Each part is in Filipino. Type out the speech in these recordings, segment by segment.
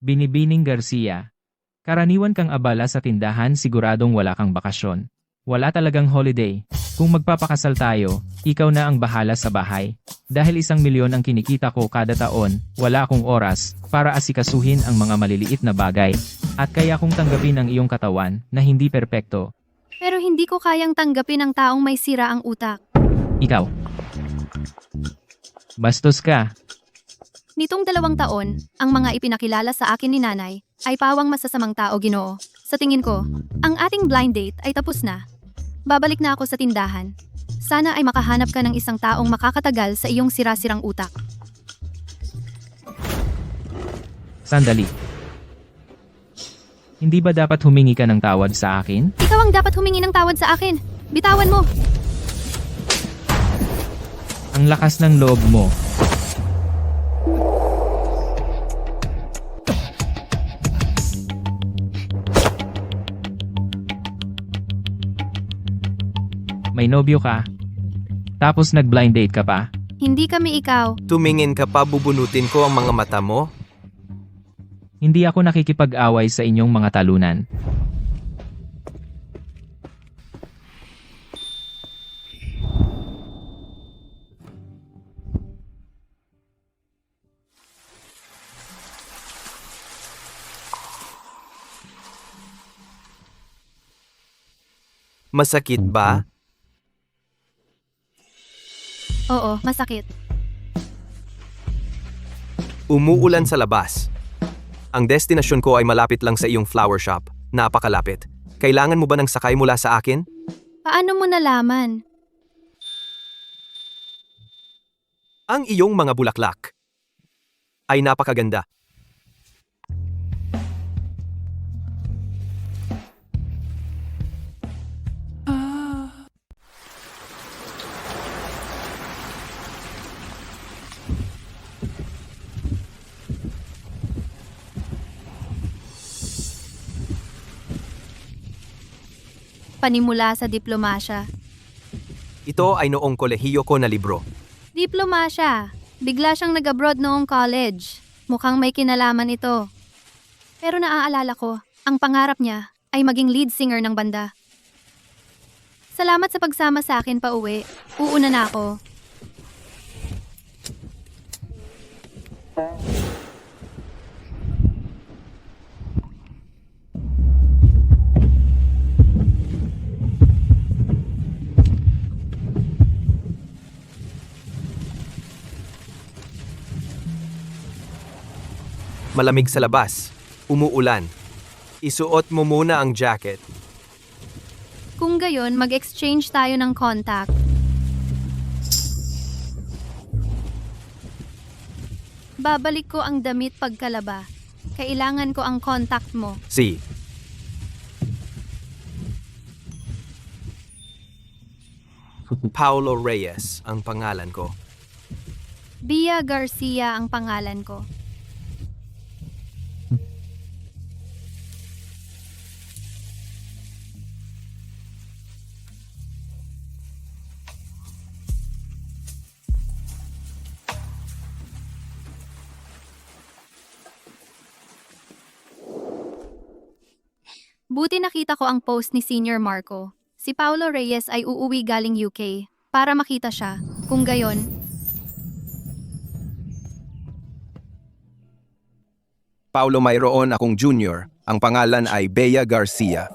Binibining Garcia. Karaniwan kang abala sa tindahan, siguradong wala kang bakasyon. Wala talagang holiday. Kung magpapakasal tayo, ikaw na ang bahala sa bahay. Dahil 1 milyon ang kinikita ko kada taon, wala akong oras para asikasuhin ang mga maliliit na bagay. At kaya kong tanggapin ang iyong katawan na hindi perpekto. Pero hindi ko kayang tanggapin ang taong may sira ang utak. Ikaw. Bastos ka. Nitong 2 taon, ang mga ipinakilala sa akin ni nanay ay pawang masasamang tao, Ginoo. Sa tingin ko, ang ating blind date ay tapos na. Babalik na ako sa tindahan. Sana ay makahanap ka ng isang taong makakatagal sa iyong sira-sirang utak. Sandali. Hindi ba dapat humingi ka ng tawad sa akin? Ikaw ang dapat humingi ng tawad sa akin. Bitawan mo! Ang lakas ng loob mo. May nobyo ka? Tapos nag-blind date ka pa? Hindi kami ikaw. Tumingin ka pa, bubunutin ko ang mga mata mo. Hindi ako nakikipag-away sa inyong mga talunan. Masakit ba? Oo, masakit. Umuulan sa labas. Ang destinasyon ko ay malapit lang sa iyong flower shop. Napakalapit. Kailangan mo ba ng sakay mula sa akin? Paano mo nalaman? Ang iyong mga bulaklak ay napakaganda. Panimula sa diplomasya. Ito ay noong kolehiyo ko na libro. Diplomasya. Bigla siyang nag-abroad noong college. Mukhang may kinalaman ito. Pero naaalala ko, ang pangarap niya ay maging lead singer ng banda. Salamat sa pagsama sa akin pa uwi. Uuna na ako. Malamig sa labas. Umuulan. Isuot mo muna ang jacket. Kung gayon, mag-exchange tayo ng contact. Babalik ko ang damit pagkalaba. Kailangan ko ang contact mo. Si. Paulo Reyes ang pangalan ko. Bia Garcia ang pangalan ko. Buti nakita ko ang post ni Senior Marco. Si Paulo Reyes ay uuwi galing UK para makita siya. Kung gayon, Paulo, mayroon akong junior. Ang pangalan ay Bea Garcia.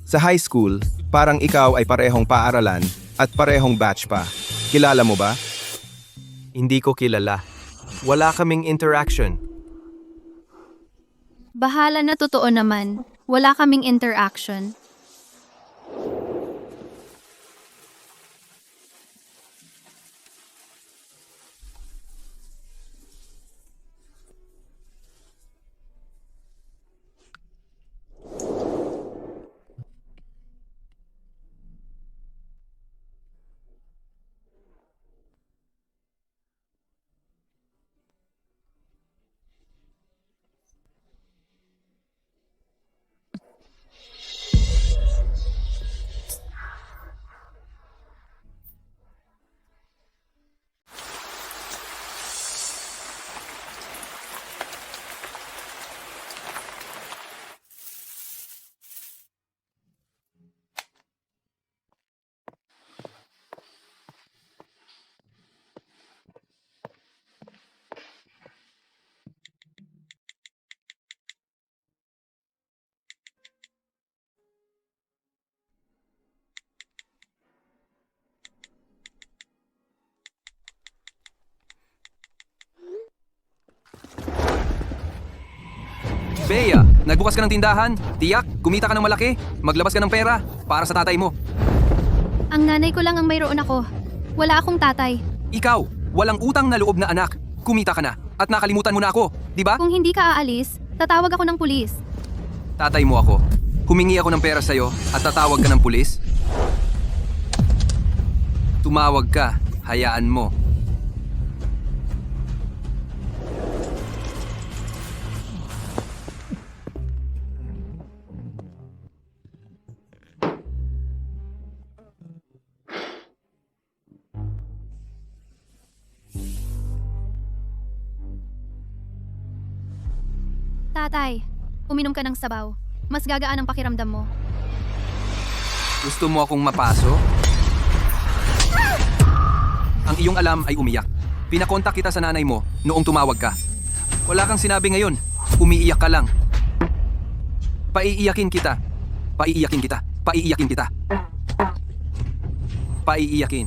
Sa high school, parang ikaw ay parehong paaralan at parehong batch pa. Kilala mo ba? Hindi ko kilala. Wala kaming interaction. bahala na, totoo naman. Wala kaming interaction. Bea, nagbukas ka ng tindahan. Tiyak, kumita ka ng malaki. Maglabas ka ng pera para sa tatay mo. Ang nanay ko lang ang mayroon ako. Wala akong tatay. Ikaw, walang utang na loob na anak. Kumita ka na at nakalimutan mo na ako, di ba? Kung hindi ka aalis, tatawag ako ng pulis. Tatay mo ako. Humingi ako ng pera sa'yo at tatawag ka ng pulis? Tumawag ka, hayaan mo. Tatay, uminom ka ng sabaw. Mas gagaan ang pakiramdam mo. Gusto mo akong mapaso? Ang iyong alam ay umiyak. Pinakontak kita sa nanay mo noong tumawag ka. Wala kang sinabi ngayon. Umiiyak ka lang. Paiiyakin kita. Paiiyakin kita. Paiiyakin kita. Paiiyakin.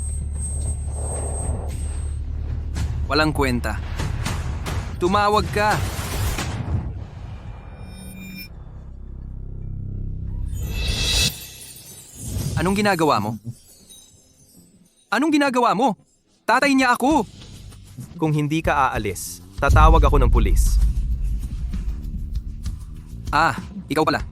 Walang kwenta. Tumawag ka. Anong ginagawa mo? Anong ginagawa mo? Tatay niya ako! Kung hindi ka aalis, tatawag ako ng pulis. Ah, ikaw pala.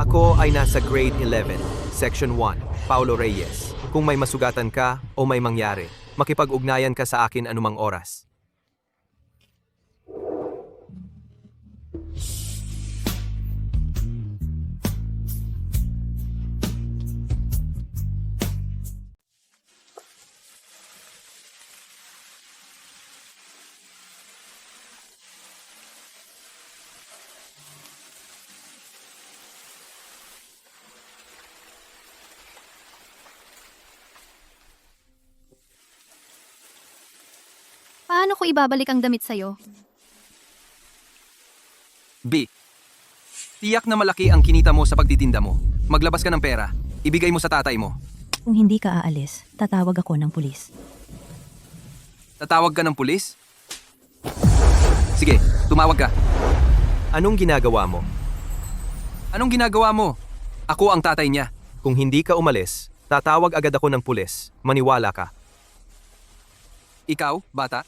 Ako ay nasa grade 11, section 1, Paulo Reyes. Kung may masugatan ka o may mangyari, makipag-ugnayan ka sa akin anumang oras. Paano ko ibabalik ang damit sa'yo? B. Tiyak na malaki ang kinita mo sa pagtitinda mo. Maglabas ka ng pera. Ibigay mo sa tatay mo. Kung hindi ka aalis, tatawag ako ng pulis. Tatawag ka ng pulis? Sige, tumawag ka. Anong ginagawa mo? Anong ginagawa mo? Ako ang tatay niya. Kung hindi ka umalis, tatawag agad ako ng pulis. Maniwala ka. Ikaw, bata?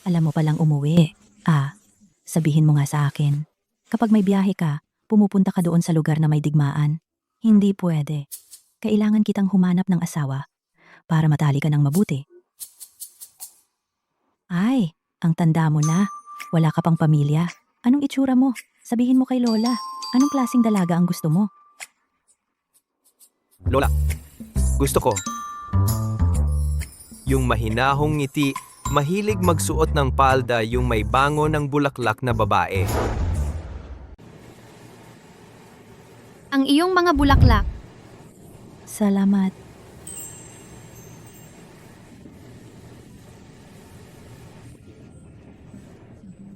Alam mo palang umuwi. Sabihin mo nga sa akin. Kapag may biyahe ka, pumupunta ka doon sa lugar na may digmaan. Hindi pwede. Kailangan kitang humanap ng asawa para matali ka ng mabuti. Ay, ang tanda mo na. Wala ka pang pamilya. Anong itsura mo? Sabihin mo kay Lola. Anong klaseng dalaga ang gusto mo? Lola, gusto ko. Yung mahinahong ngiti, mahilig magsuot ng palda yung may bango ng bulaklak na babae. Ang iyong mga bulaklak. Salamat.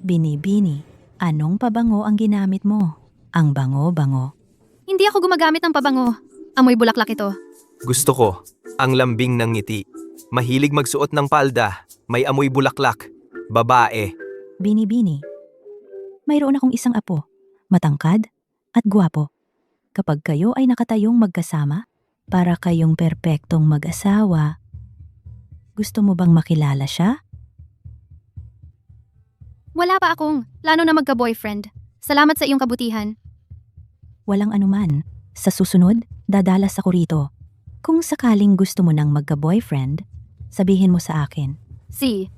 Bini-bini, anong pabango ang ginamit mo? Ang bango-bango. Hindi ako gumagamit ng pabango. Amoy bulaklak ito. Gusto ko, ang lambing ng ngiti. Mahilig magsuot ng palda, may amoy bulaklak, babae. Bini-bini. Mayroon akong isang apo, matangkad at gwapo. Kapag kayo ay nakatayong magkasama, para kayong perpektong mag-asawa. Gusto mo bang makilala siya? Wala pa akong plano na magka-boyfriend. Salamat sa iyong kabutihan. Walang anuman. Sa susunod, dadalas ako rito. Kung sakaling gusto mo nang magka-boyfriend, sabihin mo sa akin. Si,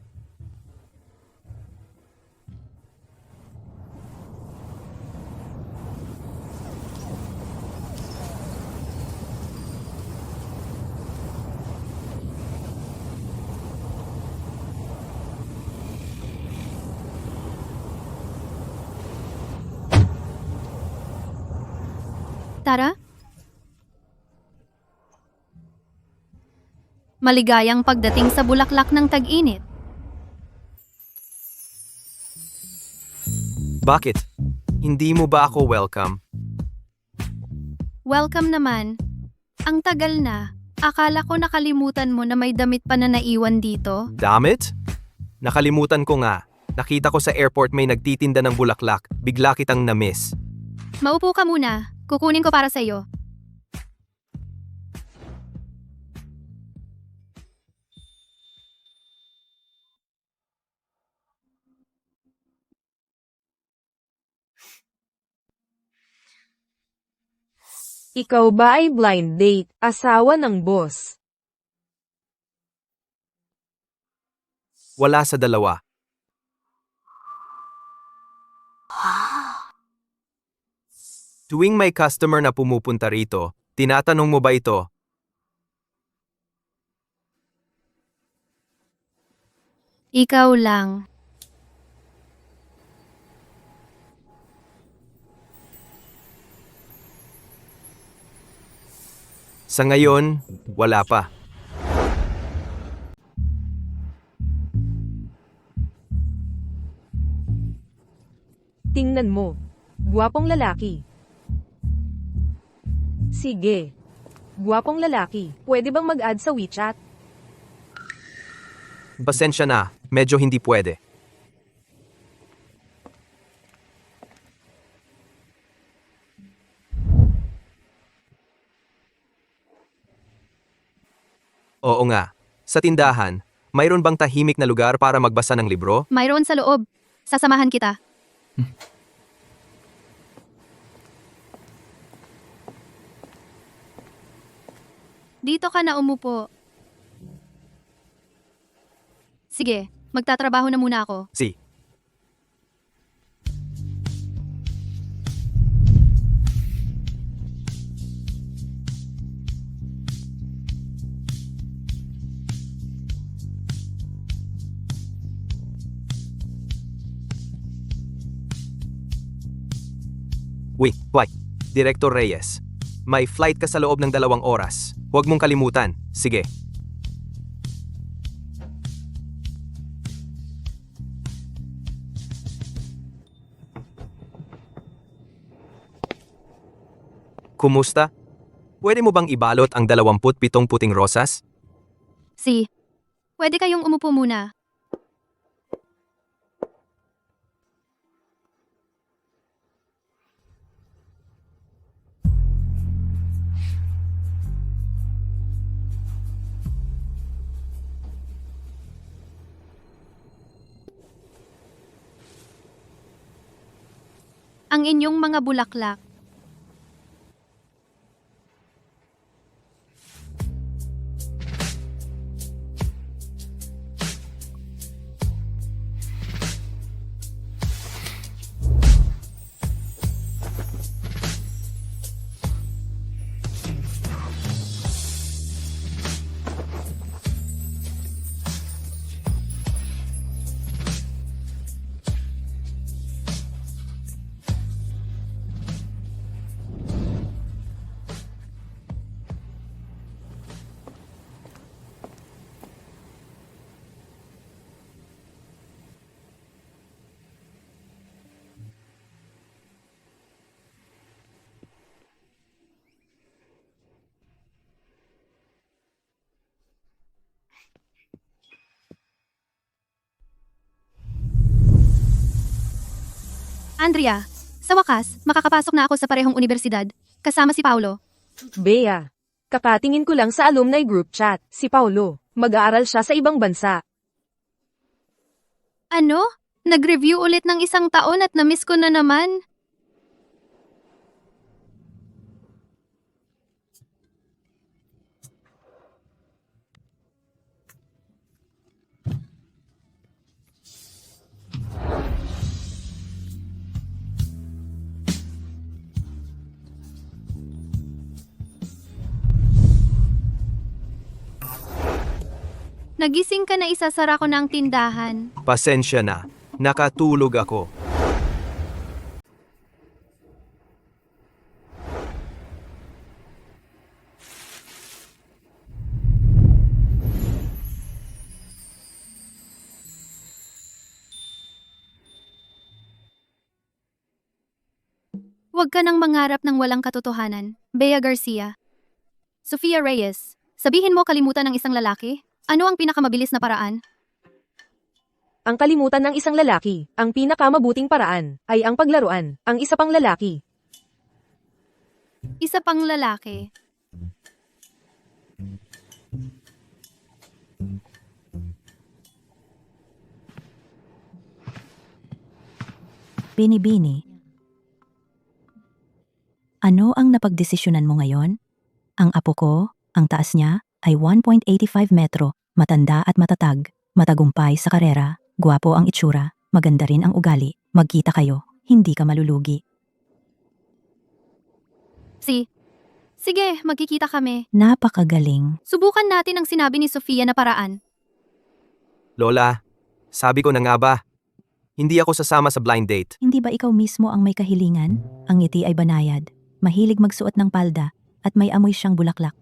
Tara? Maligayang pagdating sa bulaklak ng tag-init. Bakit? Hindi mo ba ako welcome? Welcome naman. Ang tagal na. Akala ko nakalimutan mo na may damit pa na naiwan dito. Damit? Nakalimutan ko nga. Nakita ko sa airport may nagtitinda ng bulaklak. Bigla kitang na-miss. Maupo ka muna. Kukunin ko para sa iyo. Ikaw ba ay blind date, asawa ng boss? Wala sa dalawa. Tuwing may customer na pumupunta rito, tinatanong mo ba ito? Ikaw lang. Sa ngayon, wala pa. Tingnan mo. Gwapong lalaki. Sige. Gwapong lalaki. Pwede bang mag-add sa WeChat? Pasensya na, medyo hindi pwede. Oo nga. Sa tindahan, mayroon bang tahimik na lugar para magbasa ng libro? Mayroon sa loob. Sasamahan kita. Dito ka na umupo. Sige, magtatrabaho na muna ako. Si. Wait. Director Reyes. May flight ka sa loob ng 2 oras. Huwag mong kalimutan. Sige. Kumusta? Pwede mo bang ibalot ang 27 puting rosas? Si, pwede kayong umupo muna. Ang inyong mga bulaklak. Andrea, Sa wakas, makakapasok na ako sa parehong universidad, kasama si Paulo. Bea, kakatingin ko lang sa alumni group chat, si Paulo. Mag-aaral siya sa ibang bansa. Ano? Nag-review ulit ng 1 taon at na-miss ko na naman. Nagising ka na isasara ko ng tindahan. Pasensya na. Nakatulog ako. Huwag ka nang mangarap ng walang katotohanan. Bea Garcia. Sofia Reyes. Sabihin mo kalimutan ng isang lalaki? Ano ang pinakamabilis na paraan? Ang kalimutan ng isang lalaki, ang pinakamabuting paraan, ay ang paglaruan, ang isa pang lalaki. Isa pang lalaki. Bini-bini. Ano ang napagdesisyonan mo ngayon? Ang apo ko, ang taas niya, ay 1.85 metro, matanda at matatag, matagumpay sa karera, gwapo ang itsura, maganda rin ang ugali, magkita kayo, hindi ka malulugi. Sige, magkikita kami. Napakagaling. Subukan natin ang sinabi ni Sofia na paraan. Lola, sabi ko na nga ba, hindi ako sasama sa blind date. Hindi ba ikaw mismo ang may kahilingan? Ang ngiti ay banayad, mahilig magsuot ng palda, at may amoy siyang bulaklak.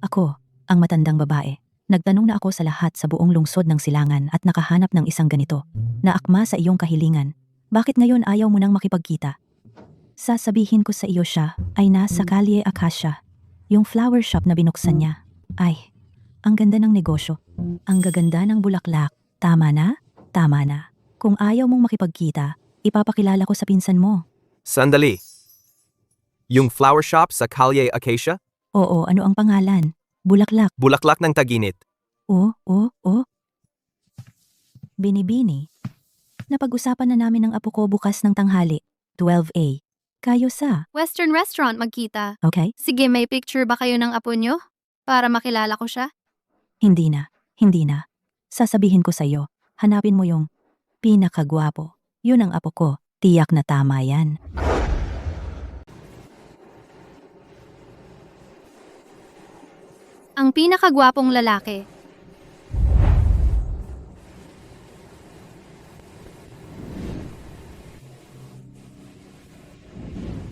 Ako, ang matandang babae. Nagtanong na ako sa lahat sa buong lungsod ng Silangan at nakahanap ng isang ganito, na akma sa iyong kahilingan. Bakit ngayon ayaw mo nang makipagkita? Sasabihin ko sa iyo siya ay nasa Kalye Acacia, yung flower shop na binuksan niya. Ay, ang ganda ng negosyo. Ang gaganda ng bulaklak. Tama na? Tama na. Kung ayaw mong makipagkita, ipapakilala ko sa pinsan mo. Sandali. Yung flower shop sa Kalye Acacia? Oo, ano ang pangalan? Bulaklak. Bulaklak ng Taginit. Oh. Bini-bini. Napag-usapan na namin ng apo ko bukas ng tanghali, 12 A. Kayo sa, Western Restaurant magkita. okay? Sige, may picture ba kayo ng apo nyo? Para makilala ko siya? Hindi na. Sasabihin ko sa iyo, hanapin mo yung pinakagwapo. Yun ang apo ko, tiyak na tama yan. Ang pinakagwapong lalaki.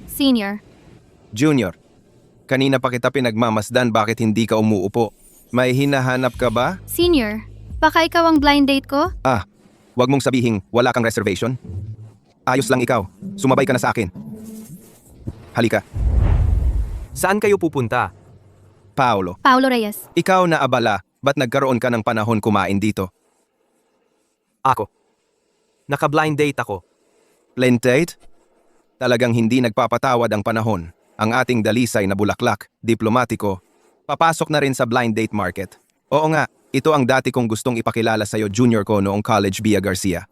Senior. Junior, kanina pa kita pinagmamasdan bakit hindi ka umuupo. May hinahanap ka ba? Senior, baka ikaw ang blind date ko? Huwag mong sabihing wala kang reservation. Ayos lang ikaw. Sumabay ka na sa akin. Halika. Saan kayo pupunta? Paulo, Paulo Reyes. ikaw na abala, ba't nagkaroon ka ng panahon kumain dito? Ako. Naka-blind date ako. Blind date? Talagang hindi nagpapatawad ang panahon. Ang ating dalisay na bulaklak, diplomatiko, papasok na rin sa blind date market. Oo nga, ito ang dati kong gustong ipakilala sa'yo junior ko noong college Bea Garcia.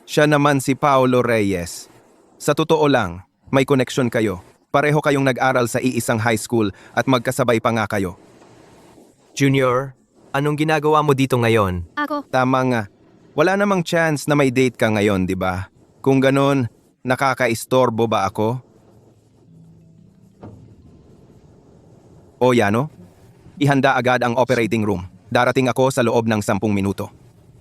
Siya naman si Paulo Reyes. Sa totoo lang, may koneksyon kayo. Pareho kayong nag-aral sa iisang high school at magkasabay pa nga kayo. Junior, anong ginagawa mo dito ngayon? Ako. Tama nga. Wala namang chance na may date ka ngayon, di ba? Kung ganun, nakakaistorbo ba ako? O Yano, ihanda agad ang operating room. Darating ako sa loob ng 10 minuto.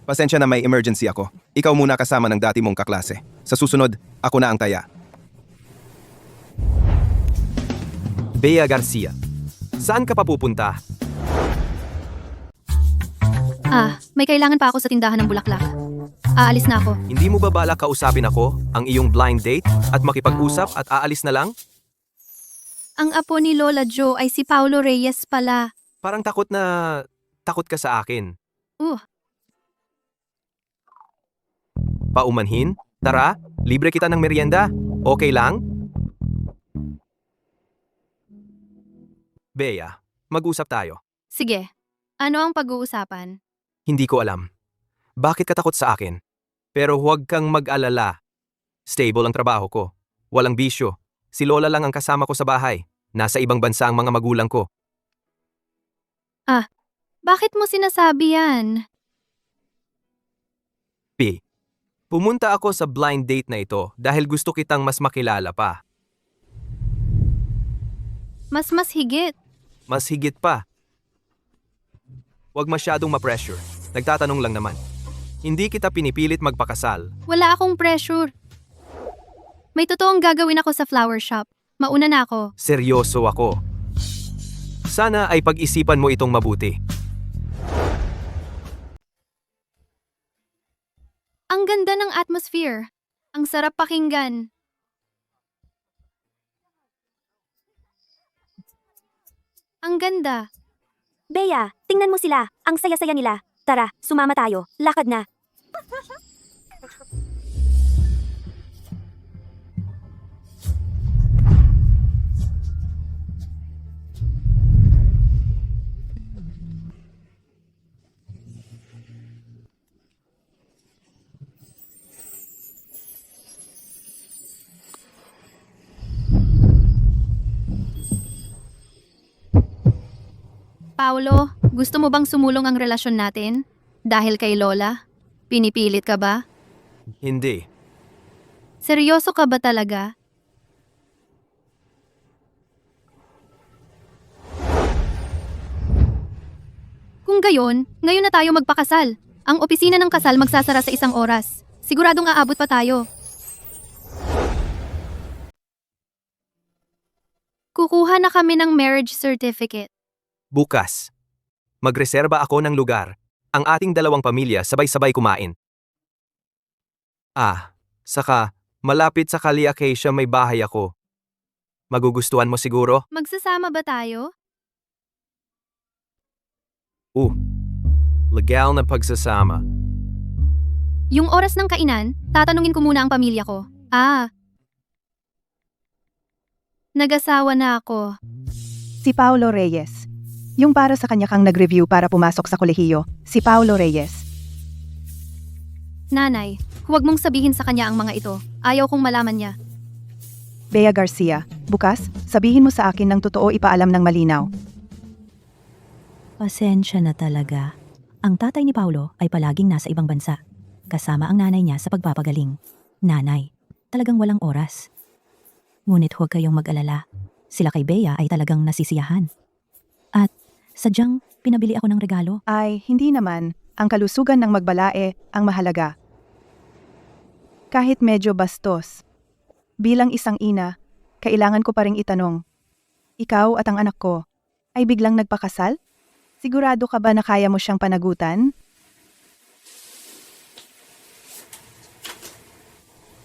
Pasensya na may emergency ako. Ikaw muna kasama ng dati mong kaklase. Sa susunod, ako na ang taya. Bea Garcia. Saan ka pa pupunta? May kailangan pa ako sa tindahan ng bulaklak. Aalis na ako. Hindi mo ba balak kausapin ako, ang iyong blind date, at makipag-usap at aalis na lang? Ang apo ni Lola Jo ay si Paulo Reyes pala. Parang takot ka sa akin. Paumanhin? Tara, libre kita ng merienda. Okay lang? Bea, mag-usap tayo. Sige. Ano ang pag-uusapan? Hindi ko alam. Bakit ka takot sa akin? Pero huwag kang mag-alala. Stable ang trabaho ko. Walang bisyo. Si Lola lang ang kasama ko sa bahay. Nasa ibang bansa ang mga magulang ko. Bakit mo sinasabi yan? P. Pumunta ako sa blind date na ito dahil gusto kitang mas makilala pa. Mas higit. Mas higit pa. Huwag masyadong ma-pressure. Nagtatanong lang naman. Hindi kita pinipilit magpakasal. Wala akong pressure. May totoong gagawin ako sa flower shop. Mauna na ako. Seryoso ako. Sana ay pag-isipan mo itong mabuti. Ang ganda ng atmosphere. Ang sarap pakinggan. Ang ganda. Bea, tingnan mo sila. Ang saya-saya nila. Tara, sumama tayo. Lakad na. Paulo, gusto mo bang sumulong ang relasyon natin? Dahil kay Lola? Pinipilit ka ba? Hindi. Seryoso ka ba talaga? Kung gayon, ngayon na tayo magpakasal. Ang opisina ng kasal magsasara sa 1 oras. Siguradong aabot pa tayo. Kukuha na kami ng marriage certificate. Bukas. Magreserba ako ng lugar. Ang ating 2 pamilya sabay-sabay kumain. Saka, malapit sa Kali Acacia may bahay ako. Magugustuhan mo siguro? Magsasama ba tayo? Legal na pagsasama. Yung oras ng kainan, tatanungin ko muna ang pamilya ko. Nag-asawa na ako. Si Paulo Reyes. Yung para sa kanya kang nag-review para pumasok sa kolehiyo, si Paulo Reyes. Nanay, huwag mong sabihin sa kanya ang mga ito. Ayaw kong malaman niya. Bea Garcia, bukas, sabihin mo sa akin ng totoo, ipaalam ng malinaw. Pasensya na talaga. Ang tatay ni Paulo ay palaging nasa ibang bansa. Kasama ang nanay niya sa pagpapagaling. Nanay, talagang walang oras. Ngunit huwag kayong mag-alala. Sila kay Bea ay talagang nasisiyahan. At sadyang pinabili ako ng regalo. Ay, hindi naman. Ang kalusugan ng magbalae ang mahalaga. Kahit medyo bastos. Bilang isang ina, kailangan ko pa ring itanong. Ikaw at ang anak ko ay biglang nagpakasal? Sigurado ka ba na kaya mo siyang panagutan?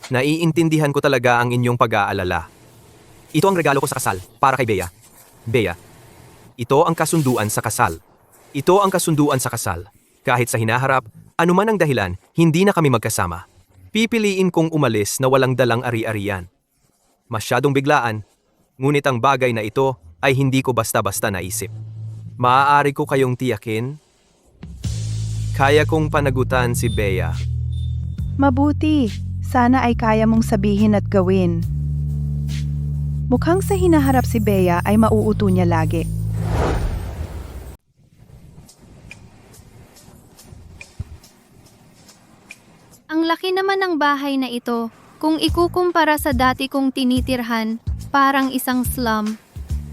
Naiintindihan ko talaga ang inyong pag-aalala. Ito ang regalo ko sa kasal, para kay Bea. Bea, ito ang kasunduan sa kasal. Ito ang kasunduan sa kasal. Kahit sa hinaharap, anuman ang dahilan, hindi na kami magkasama. Pipiliin kong umalis na walang dalang ari-arian. Masyadong biglaan, ngunit ang bagay na ito ay hindi ko basta-basta naisip. Maaari ko kayong tiyakin? Kaya kong panagutan si Bea. Mabuti. Sana ay kaya mong sabihin at gawin. Mukhang sa hinaharap si Bea ay mauuto niya lagi. Ang laki naman ng bahay na ito. Kung ikukumpara sa dati kong tinitirhan, parang isang slum.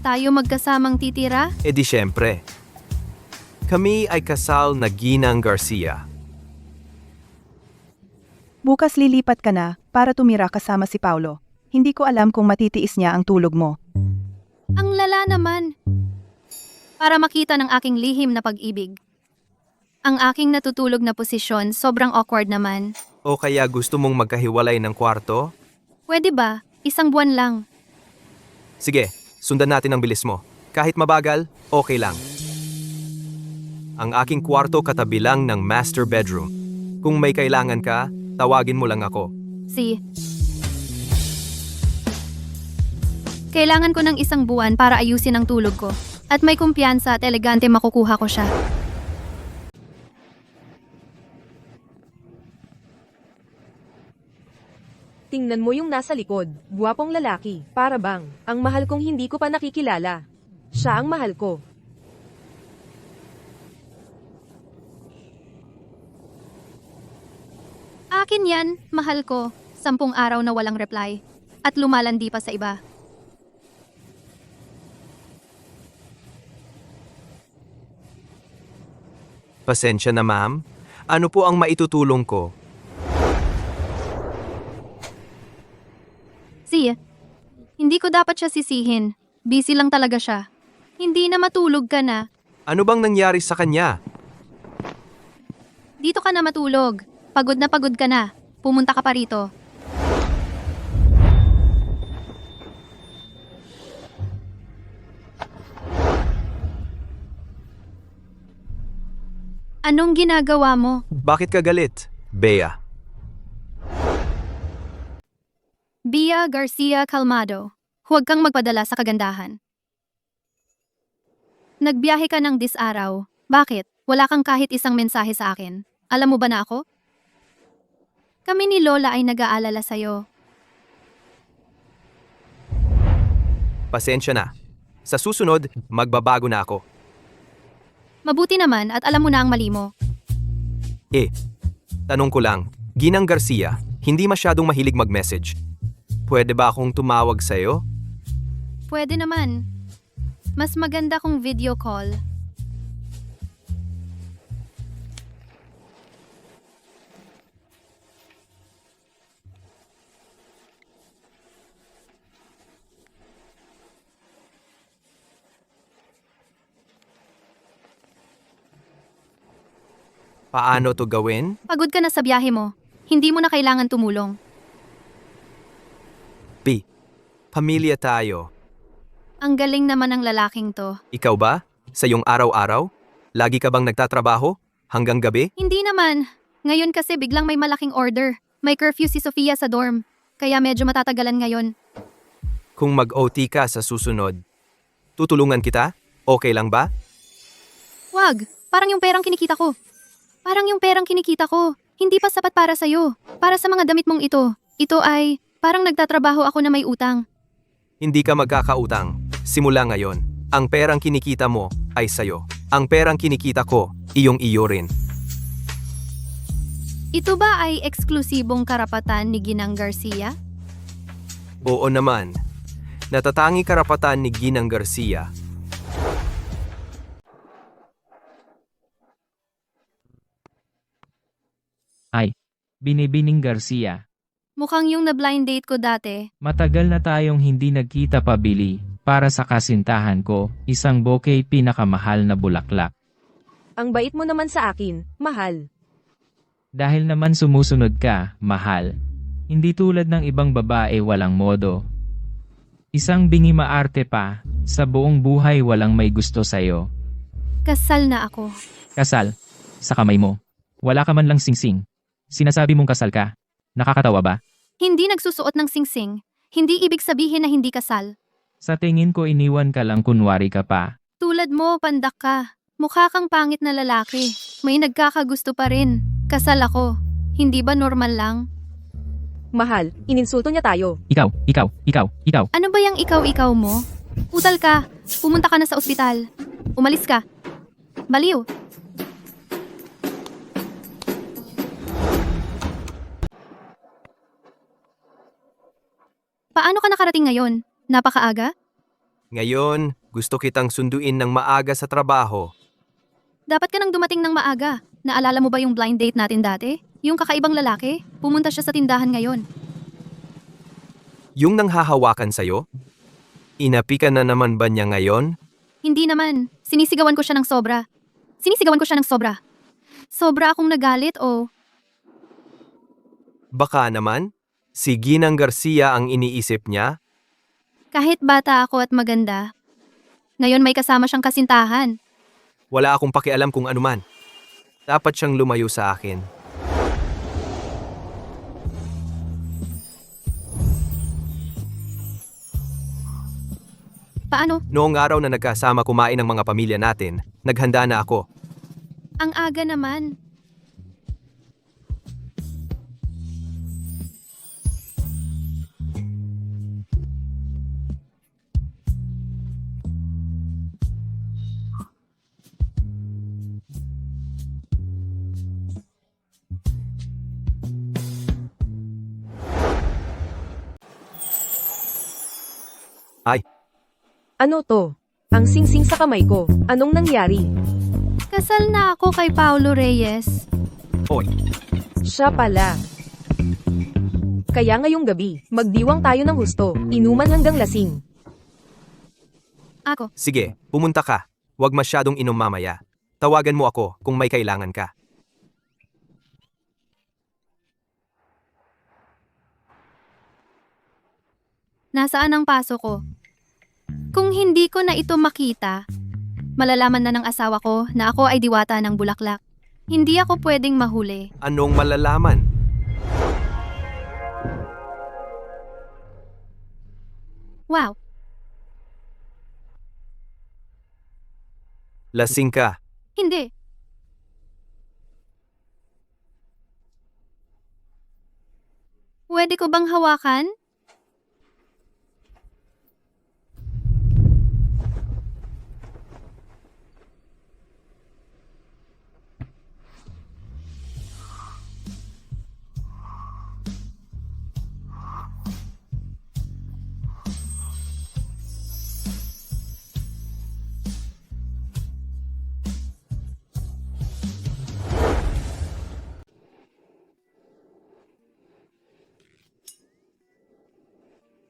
Tayo magkasamang titira? E di syempre. Kami ay kasal na Ginang Garcia. Bukas lilipat ka na para tumira kasama si Paulo. Hindi ko alam kung matitiis niya ang tulog mo. Ang lala naman. Para makita ng aking lihim na pag-ibig. Ang aking natutulog na posisyon sobrang awkward naman. O kaya gusto mong magkahiwalay ng kwarto? Pwede ba? 1 buwan lang. Sige, sundan natin ang bilis mo. Kahit mabagal, okay lang. Ang aking kwarto katabi lang ng master bedroom. Kung may kailangan ka, tawagin mo lang ako. Kailangan ko ng isang buwan para ayusin ang tulog ko. At may kumpiyansa at elegante makukuha ko siya. Tingnan mo yung nasa likod, gwapong lalaki, para bang, ang mahal kong hindi ko pa nakikilala. Siya ang mahal ko. Akin yan, mahal ko. 10 araw na walang reply. At lumalandi pa sa iba. Pasensya na ma'am. Ano po ang maitutulong ko? Hindi ko dapat siya sisihin. Busy lang talaga siya. Hindi na matulog ka na. Ano bang nangyari sa kanya? Dito ka na matulog. Pagod na pagod ka na. Pumunta ka pa rito. Anong ginagawa mo? Bakit ka galit, Bea? Bea Garcia Calmado. Huwag kang magpadala sa kagandahan. Nagbiyahe ka ng araw. Bakit? Wala kang kahit isang mensahe sa akin. Alam mo ba na ako? Kami ni Lola ay nag-aalala sa'yo. Pasensya na. Sa susunod, magbabago na ako. Mabuti naman at alam mo na ang mali mo. Tanong ko lang, Ginang Garcia, hindi masyadong mahilig mag-message. Pwede ba akong tumawag sa'yo? Pwede naman. Mas maganda kung video call. Paano to gawin? Pagod ka na sa biyahe mo. Hindi mo na kailangan tumulong. Pamilya tayo. Ang galing naman ng lalaking to. Ikaw ba? Sa iyong araw-araw? Lagi ka bang nagtatrabaho? Hanggang gabi? Hindi naman. Ngayon kasi biglang may malaking order. May curfew si Sofia sa dorm. Kaya medyo matatagalan ngayon. Kung mag-OT ka sa susunod, tutulungan kita? Okay lang ba? Wag. Parang yung perang kinikita ko. Hindi pa sapat para sa'yo. Para sa mga damit mong ito. Ito ay, parang nagtatrabaho ako na may utang. Hindi ka magkakautang. Simula ngayon, ang perang kinikita mo ay sayo. Ang perang kinikita ko, iyong-iyo rin. Ito ba ay eksklusibong karapatan ni Ginang Garcia? Oo naman. Natatangi karapatan ni Ginang Garcia. Binibining Garcia. Mukhang yung na-blind date ko dati. Matagal na tayong hindi nagkita pa, Billy. Para sa kasintahan ko, isang bouquet pinakamahal na bulaklak. Ang bait mo naman sa akin, mahal. Dahil naman sumusunod ka, mahal. Hindi tulad ng ibang babae walang modo. Isang bingi maarte pa, sa buong buhay walang may gusto sa'yo. Kasal na ako. Kasal. Sa kamay mo. Wala ka man lang singsing. Sinasabi mong kasal ka. Nakakatawa ba? Hindi nagsusuot ng singsing. Hindi ibig sabihin na hindi kasal. Sa tingin ko iniwan ka lang kunwari ka pa. Tulad mo, pandak ka. Mukha kang pangit na lalaki. May nagkakagusto pa rin. Kasal ako. Hindi ba normal lang? Mahal, ininsulto niya tayo. Ikaw. Ano ba yung ikaw-ikaw mo? Utal ka. Pumunta ka na sa ospital. Umalis ka. Baliw. Paano ka nakarating ngayon? Napakaaga? Ngayon, gusto kitang sunduin ng maaga sa trabaho. Dapat ka nang dumating ng maaga. Naalala mo ba yung blind date natin dati? Yung kakaibang lalaki? Pumunta siya sa tindahan ngayon. Yung nanghahawakan sa'yo? Inapi ka na naman ba niya ngayon? Hindi naman. Sinisigawan ko siya ng sobra. Sobra akong nagalit o... Baka naman, si Ginang Garcia ang iniisip niya? Kahit bata ako at maganda. Ngayon may kasama siyang kasintahan. Wala akong pakialam kung anuman. Dapat siyang lumayo sa akin. Paano? Noong araw na nagkasama kumain ng mga pamilya natin, naghanda na ako. Ang aga naman. Ay, Ano to? Ang singsing sa kamay ko. Anong nangyari? Kasal na ako kay Paulo Reyes. oy, Siya pala. Kaya ngayong gabi, magdiwang tayo ng husto, inuman hanggang lasing. Ako. sige, pumunta ka. Huwag masyadong inom mamaya. Tawagan mo ako kung may kailangan ka. Nasaan ang paso ko? Kung hindi ko na ito makita, malalaman na ng asawa ko na ako ay diwata ng bulaklak. Hindi ako pwedeng mahuli. Anong malalaman? Wow, Lasing ka. hindi. Pwede ko bang hawakan?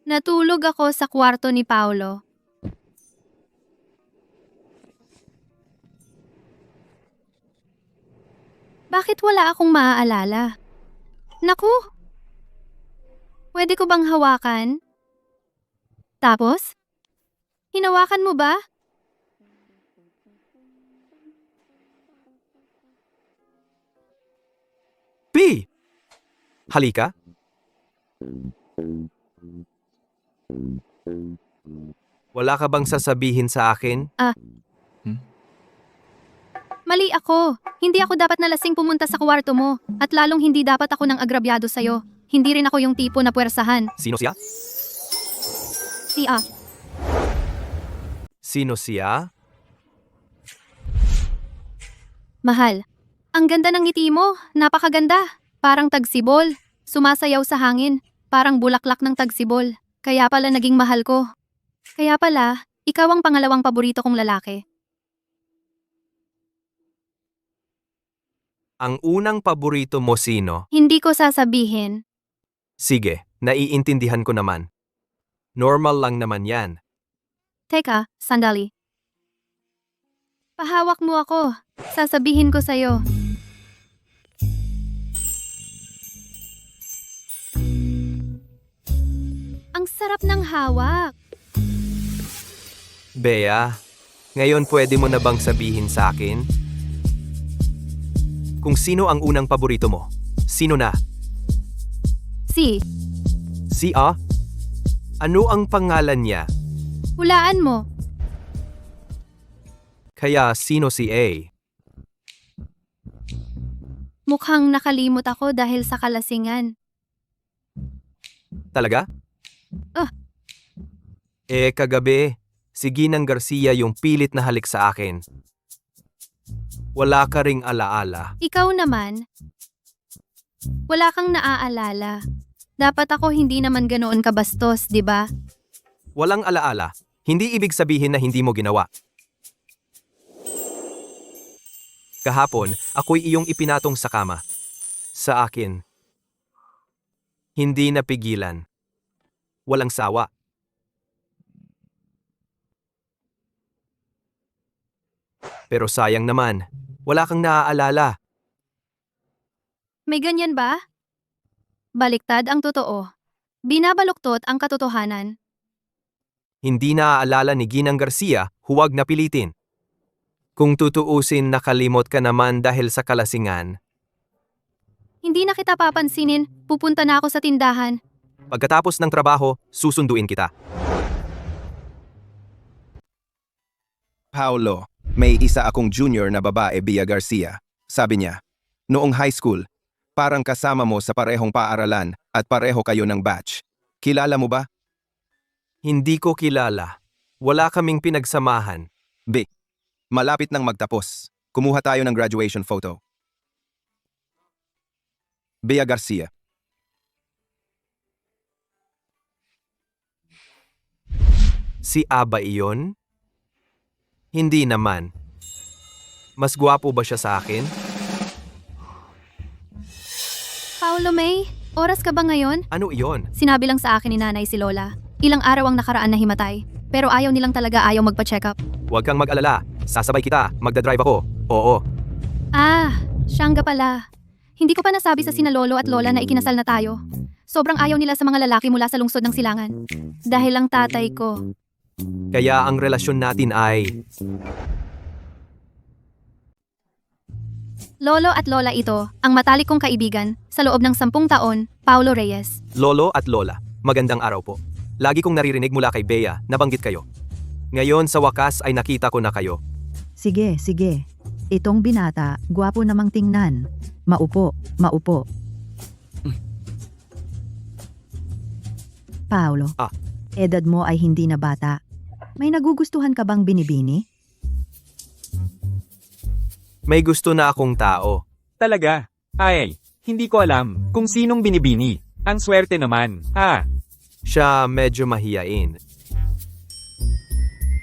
Natulog ako sa kwarto ni Paulo. Bakit wala akong maaalala? Naku! Pwede ko bang hawakan? Tapos? Hinawakan mo ba? P! Halika. Wala ka bang sasabihin sa akin? Mali ako. Hindi ako dapat nalasing pumunta sa kwarto mo. At lalong hindi dapat ako nang agrabyado sa'yo. Hindi rin ako yung tipo na puwersahan. Sino siya? Siya. Sino siya? Mahal. Ang ganda ng ngiti mo. Napakaganda. Parang tagsibol. Sumasayaw sa hangin. Parang bulaklak ng tagsibol. Kaya pala naging mahal ko. Kaya pala, ikaw ang pangalawang paborito kong lalaki. Ang unang paborito mo sino? Hindi ko sasabihin. Sige, naiintindihan ko naman. Normal lang naman yan. Teka, sandali. Pahawak mo ako. Sasabihin ko sa'yo. Ang sarap ng hawak. Bea, ngayon pwede mo na bang sabihin sa akin? Kung sino ang unang paborito mo? Sino na? Si, Si A? Ano ang pangalan niya? hulaan mo. Kaya sino si A? Mukhang nakalimot ako dahil sa kalasingan. Talaga? Ah. Kagabi, si Ginang Garcia yung pilit na halik sa akin. Wala ka ring alaala. Ikaw naman, wala kang naaalala. Dapat ako hindi naman ganoon kabastos, di ba? Walang alaala. Hindi ibig sabihin na hindi mo ginawa. Kahapon, ako'y iyong ipinatong sa kama. Sa akin. Hindi napigilan. Walang sawa. Pero sayang naman, wala kang naaalala. May ganyan ba? Baliktad ang totoo. Binabaluktot ang katotohanan. Hindi naaalala ni Ginang Garcia, huwag na pilitin. Kung tutuusin, nakalimot ka naman dahil sa kalasingan. Hindi na kita papansinin, pupunta na ako sa tindahan. Pagkatapos ng trabaho, susunduin kita. Paulo, may isa akong junior na babae, Bea Garcia. Sabi niya, noong high school, parang kasama mo sa parehong paaralan at pareho kayo ng batch. Kilala mo ba? Hindi ko kilala. Wala kaming pinagsamahan. B. Malapit nang magtapos. Kumuha tayo ng graduation photo. Bea Garcia. Si Aba iyon? Hindi naman. Mas gwapo ba siya sa akin? Paolo May, oras ka ba ngayon? Ano iyon? Sinabi lang sa akin ni nanay si Lola. Ilang araw ang nakaraan na himatay. Pero ayaw nilang talaga ayaw magpa-check up. Huwag kang mag-alala. Sasabay kita. Magdadrive ako. Oo. Ah, siyangga pala. Hindi ko pa nasabi sa sina lolo at lola na ikinasal na tayo. Sobrang ayaw nila sa mga lalaki mula sa lungsod ng Silangan. Dahil lang tatay ko. Kaya ang relasyon natin ay... Lolo at lola ito, ang matalik kong kaibigan, sa loob ng 10 taon, Paulo Reyes. Lolo at Lola, magandang araw po. Lagi kong naririnig mula kay Bea, nabanggit kayo. Ngayon sa wakas ay nakita ko na kayo. Sige, sige. Itong binata, gwapo namang tingnan. Maupo, maupo. Paolo, Ah. edad mo ay hindi na bata. May nagugustuhan ka bang binibini? May gusto na akong tao. Talaga? Ay, hindi ko alam kung sinong binibini. Ang swerte naman, ha? Siya medyo mahiyain.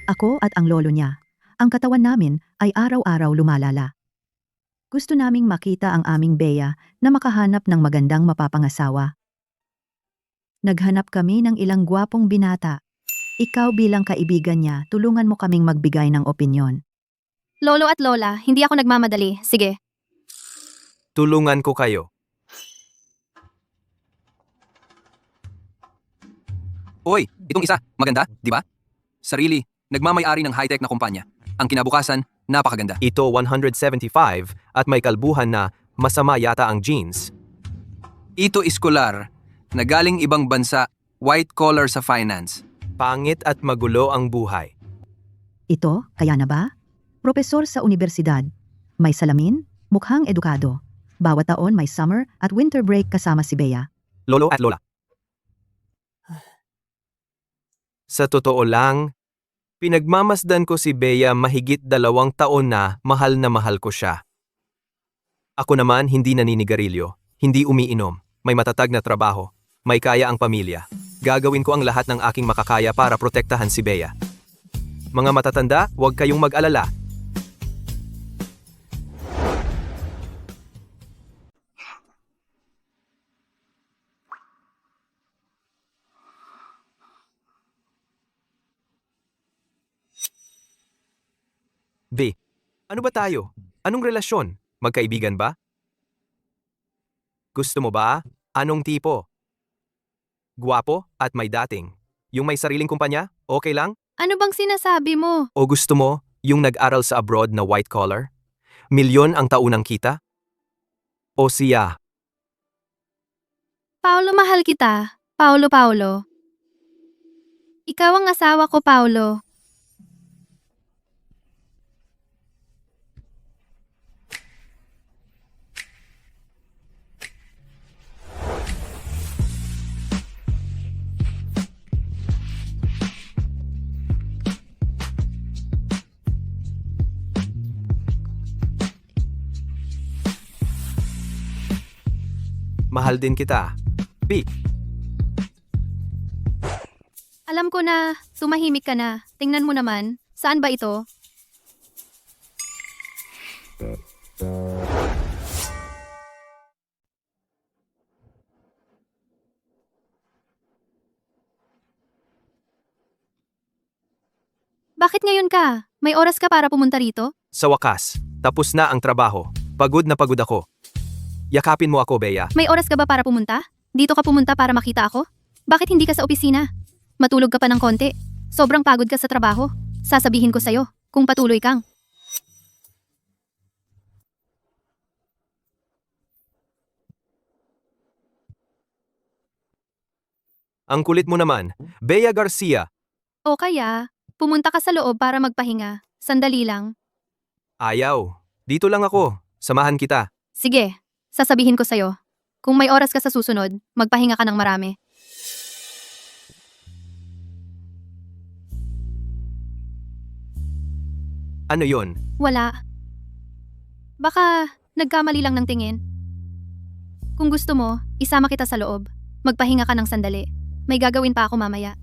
Ako at ang lolo niya. Ang katawan namin ay araw-araw lumalala. Gusto naming makita ang aming Bea na makahanap ng magandang mapapangasawa. Naghanap kami ng ilang gwapong binata. Ikaw bilang kaibigan niya, tulungan mo kaming magbigay ng opinyon. Lolo at lola, hindi ako nagmamadali. Sige. Tulungan ko kayo. Oy, itong isa, maganda, di ba? Sarili, nagmamay-ari ng high-tech na kumpanya. Ang kinabukasan, napakaganda. Ito 175 at may kalbuhan na masama yata ang jeans. Ito iskolar, na galing ibang bansa, white collar sa finance. Pangit at magulo ang buhay. Ito, kaya na ba? Propesor sa universidad. May salamin, mukhang edukado. Bawat taon may summer at winter break kasama si Bea. Lolo at Lola. Sa totoo lang, pinagmamasdan ko si Bea mahigit 2 taon na mahal ko siya. Ako naman hindi naninigarilyo, hindi umiinom, may matatag na trabaho, may kaya ang pamilya. Gagawin ko ang lahat ng aking makakaya para protektahan si Bea. Mga matatanda, huwag kayong mag-alala. B. Ano ba tayo? Anong relasyon? Magkaibigan ba? Gusto mo ba? Anong tipo? Guwapo at may dating. Yung may sariling kumpanya? Okay lang? Ano bang sinasabi mo? O gusto mo yung nag-aral sa abroad na white collar? Milyon ang taunang kita? O siya? Paulo, mahal kita. Paulo. Ikaw ang asawa ko, Paulo. Mahal din kita. B. Alam ko na, tumahimik ka na. Tingnan mo naman. Saan ba ito? Bakit ngayon ka? May oras ka para pumunta rito? Sa wakas, tapos na ang trabaho. Pagod na pagod ako. Yakapin mo ako, Bea. May oras ka ba para pumunta? Dito ka pumunta para makita ako? Bakit hindi ka sa opisina? Matulog ka pa ng konti. Sobrang pagod ka sa trabaho. Sasabihin ko sa'yo, kung patuloy kang. Ang kulit mo naman. Bea Garcia. O kaya, pumunta ka sa loob para magpahinga. Sandali lang. Ayaw. Dito lang ako. Samahan kita. Sige, sasabihin ko sa'yo. Kung may oras ka sa susunod, magpahinga ka ng marami. Ano yon? Wala. Baka nagkamali lang ng tingin. Kung gusto mo, isama kita sa loob. Magpahinga ka ng sandali. May gagawin pa ako mamaya.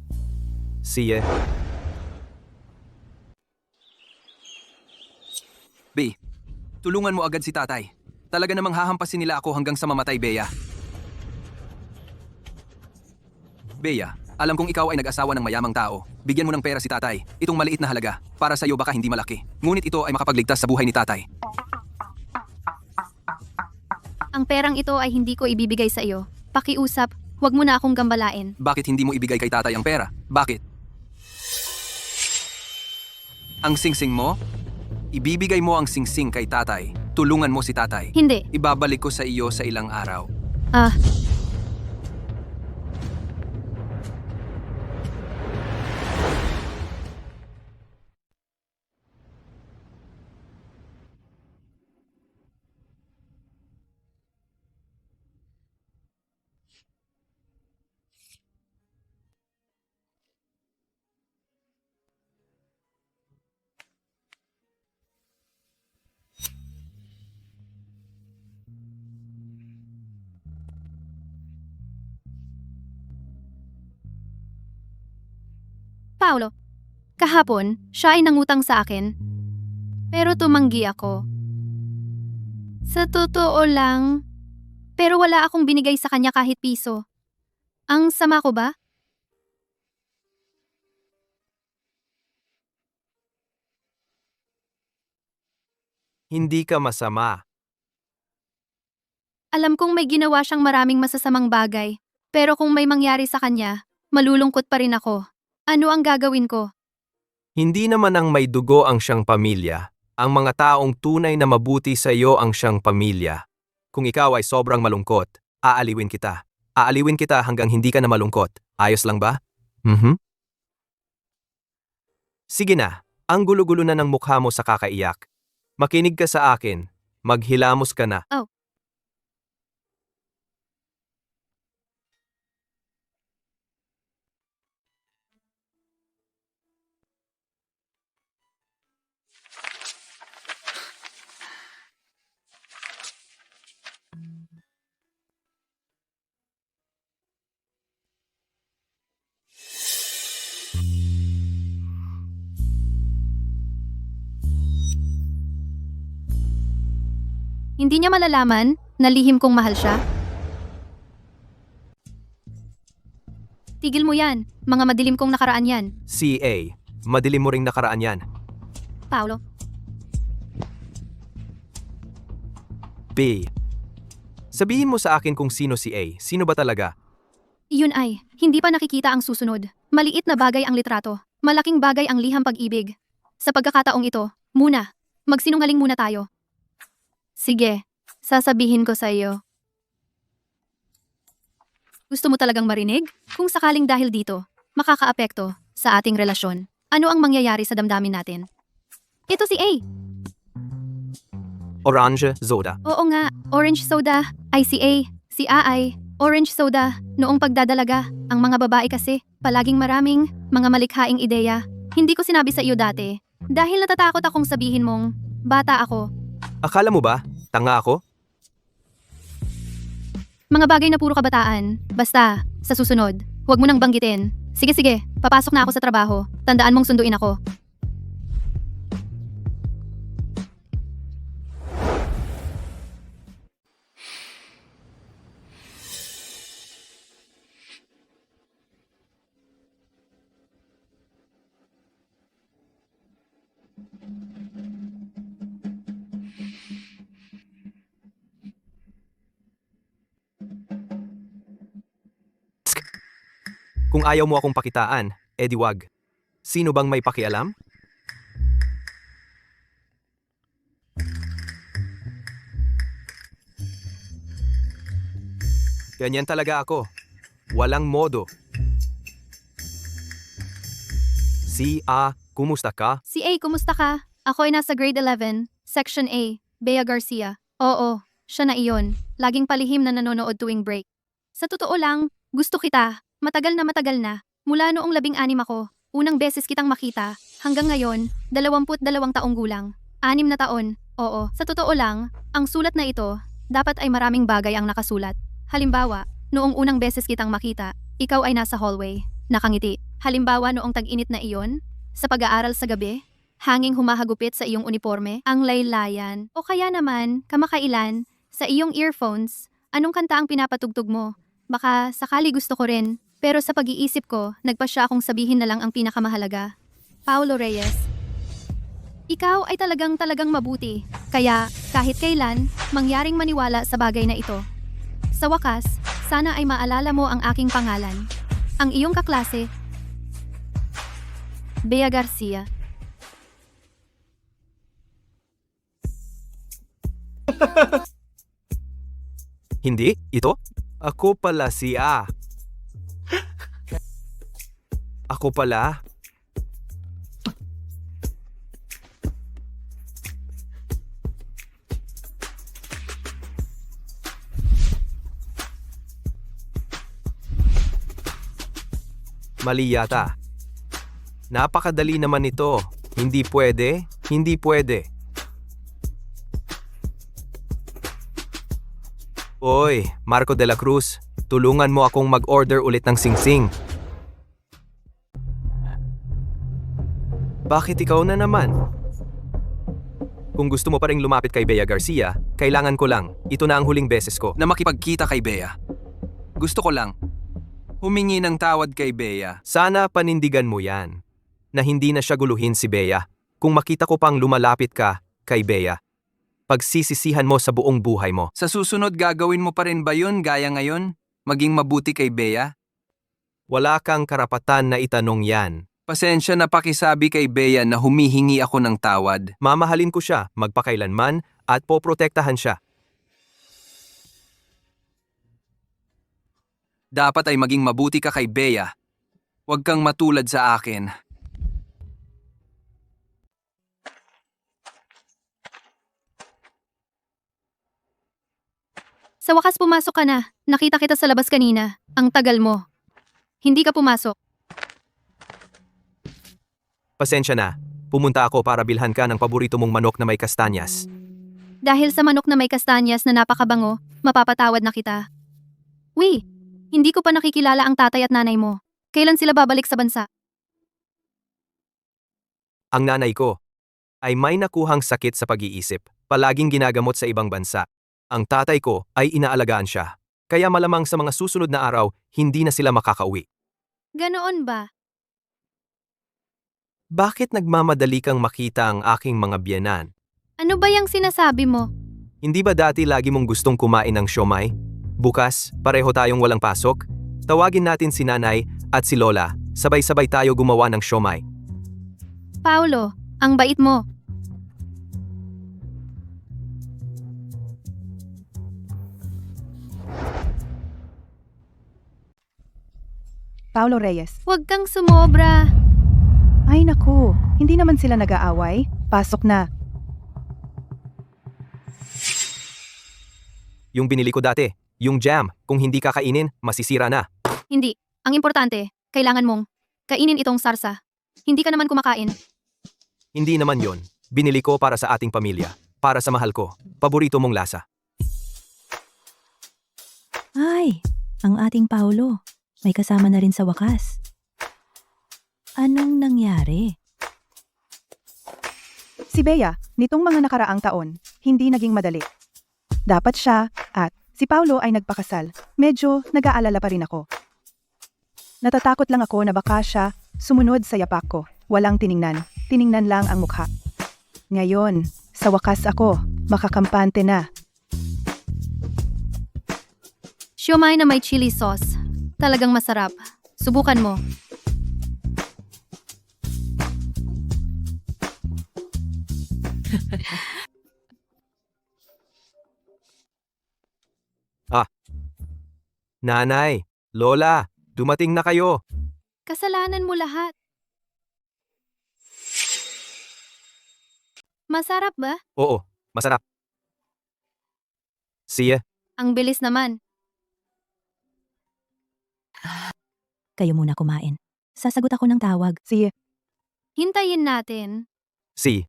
Siye. B, tulungan mo agad si tatay. Talaga namang hahampasin nila ako hanggang sa mamatay, Bea. Bea, alam kong ikaw ay nag-asawa ng mayamang tao. Bigyan mo ng pera si tatay. Itong maliit na halaga. Para sa'yo baka hindi malaki. Ngunit ito ay makapagligtas sa buhay ni tatay. Ang perang ito ay hindi ko ibibigay sa iyo. Pakiusap, huwag mo na akong gambalain. Bakit hindi mo ibigay kay tatay ang pera? Bakit? Ang singsing mo? Ibibigay mo ang singsing kay tatay. Tulungan mo si tatay. Hindi. Ibabalik ko sa iyo sa ilang araw. Ah, Paolo. Kahapon, siya ay nangutang sa akin. Pero tumanggi ako. Sa totoo lang, pero wala akong binigay sa kanya kahit piso. Ang sama ko ba? Hindi ka masama. Alam kong may ginawa siyang maraming masasamang bagay. Pero kung may mangyari sa kanya, malulungkot pa rin ako. Ano ang gagawin ko? Hindi naman ang may dugo ang siyang pamilya. Ang mga taong tunay na mabuti sa iyo ang siyang pamilya. Kung ikaw ay sobrang malungkot, aaliwin kita. Aaliwin kita hanggang hindi ka na malungkot. Ayos lang ba? Sige na, ang gulo-gulo na ng mukha mo sa kakaiyak. Makinig ka sa akin. Maghilamos ka na. Oh. Hindi niya malalaman na lihim kong mahal siya? Tigil mo yan. Mga madilim kong nakaraan yan. CA, madilim mo ring nakaraan yan. Paolo. B. Sabihin mo sa akin kung sino si A. Sino ba talaga? Iyon ay, hindi pa nakikita ang susunod. Maliit na bagay ang litrato. Malaking bagay ang liham pag-ibig. Sa pagkakataong ito, magsinungaling muna tayo. Sige, sasabihin ko sa iyo. Gusto mo talagang marinig? Kung sakaling dahil dito, makakaapekto sa ating relasyon. Ano ang mangyayari sa damdamin natin? Ito si A. Orange Soda. Oo nga, orange soda, ay si A. Si A ay orange soda. Noong pagdadalaga, ang mga babae kasi, palaging maraming mga malikhaing ideya. Hindi ko sinabi sa iyo dati. Dahil natatakot akong sabihin mong, bata ako. Akala mo ba? Tanga ako? Mga bagay na puro kabataan. Basta, sa susunod, huwag mo nang banggitin. Sige, papasok na ako sa trabaho. Tandaan mong sunduin ako. Kung ayaw mo akong pakitaan, edi wag. Sino bang may pakialam? Ganyan talaga ako. Walang modo. Si A, kumusta ka? Si A, kumusta ka? Ako ay nasa grade 11, Section A, Bea Garcia. Oo, siya na iyon. Laging palihim na nanonood tuwing break. Sa totoo lang, gusto kita. Matagal na. Mula noong 16 ako, unang beses kitang makita. Hanggang ngayon, 22 taong gulang. 6 na taon. Oo, sa totoo lang, ang sulat na ito, dapat ay maraming bagay ang nakasulat. Halimbawa, noong unang beses kitang makita, ikaw ay nasa hallway, nakangiti. Halimbawa noong tag-init na iyon, sa pag-aaral sa gabi, hanging humahagupit sa iyong uniforme, ang laylayan. O kaya naman, kamakailan, sa iyong earphones, anong kanta ang pinapatugtog mo? Baka sakali gusto ko rin, pero sa pag-iisip ko, nagpasya akong sabihin na lang ang pinakamahalaga. Paulo Reyes. Ikaw ay talagang mabuti. Kaya, kahit kailan, mangyaring maniwala sa bagay na ito. Sa wakas, sana ay maalala mo ang aking pangalan. Ang iyong kaklase, Bea Garcia. Hindi, ito? Ako pala si A. Ako pala. Mali yata. Napakadali naman ito. Hindi pwede, hindi pwede. Oy, Marco de la Cruz, tulungan mo akong mag-order ulit ng singsing. Bakit ikaw na naman? Kung gusto mo pa ring lumapit kay Bea Garcia, kailangan ko lang. Ito na ang huling beses ko. Na makipagkita kay Bea. Gusto ko lang. Humingi ng tawad kay Bea. Sana panindigan mo yan. Na hindi na siya guluhin si Bea. Kung makita ko pang lumalapit ka kay Bea, pagsisisihan mo sa buong buhay mo. Sa susunod gagawin mo pa rin ba yun gaya ngayon? Maging mabuti kay Bea? Wala kang karapatan na itanong yan. Pasensya na pakisabi kay Bea na humihingi ako ng tawad. Mamahalin ko siya magpakailanman at poprotektahan siya. Dapat ay maging mabuti ka kay Bea. Huwag kang matulad sa akin. Sa wakas pumasok ka na. Nakita kita sa labas kanina. Ang tagal mo. Hindi ka pumasok. Pasensya na. Pumunta ako para bilhan ka ng paborito mong manok na may kastanyas. Dahil sa manok na may kastanyas na napakabango, mapapatawad na kita. Hindi ko pa nakikilala ang tatay at nanay mo. Kailan sila babalik sa bansa? Ang nanay ko ay may nakuhang sakit sa pag-iisip. Palaging ginagamot sa ibang bansa. Ang tatay ko ay inaalagaan siya. Kaya malamang sa mga susunod na araw, hindi na sila makakauwi. Ganoon ba? Bakit nagmamadali kang makita ang aking mga biyenan? Ano ba yung sinasabi mo? Hindi ba dati lagi mong gustong kumain ng siomay? Bukas, pareho tayong walang pasok. Tawagin natin si nanay at si lola. Sabay-sabay tayo gumawa ng siomay. Paulo, ang bait mo. Paulo Reyes. Huwag kang sumobra. Ay naku, hindi naman sila nag-aaway. Pasok na. Yung binili ko dati, yung jam, kung hindi kakainin, masisira na. Hindi. Ang importante, kailangan mong kainin itong sarsa. Hindi ka naman kumakain. Hindi naman yon. Binili ko para sa ating pamilya. Para sa mahal ko. Paborito mong lasa. Ay, ang ating Paulo. May kasama na rin sa wakas. Anong nangyari? Si Bea, nitong mga nakaraang taon, hindi naging madali. Dapat siya at si Paulo ay nagpakasal. Medyo nag-aalala pa rin ako. Natatakot lang ako na baka siya sumunod sa yapak ko. Walang tiningnan. Tiningnan lang ang mukha. Ngayon, sa wakas ako, makakampante na. Siomay na may chili sauce. Talagang masarap. Subukan mo. Nanay, lola, dumating na kayo. Kasalanan mo lahat. Masarap ba? Oo, masarap. Siya, Ang bilis naman. Kayo muna kumain. Sasagot ako ng tawag. Si, Hintayin natin. si,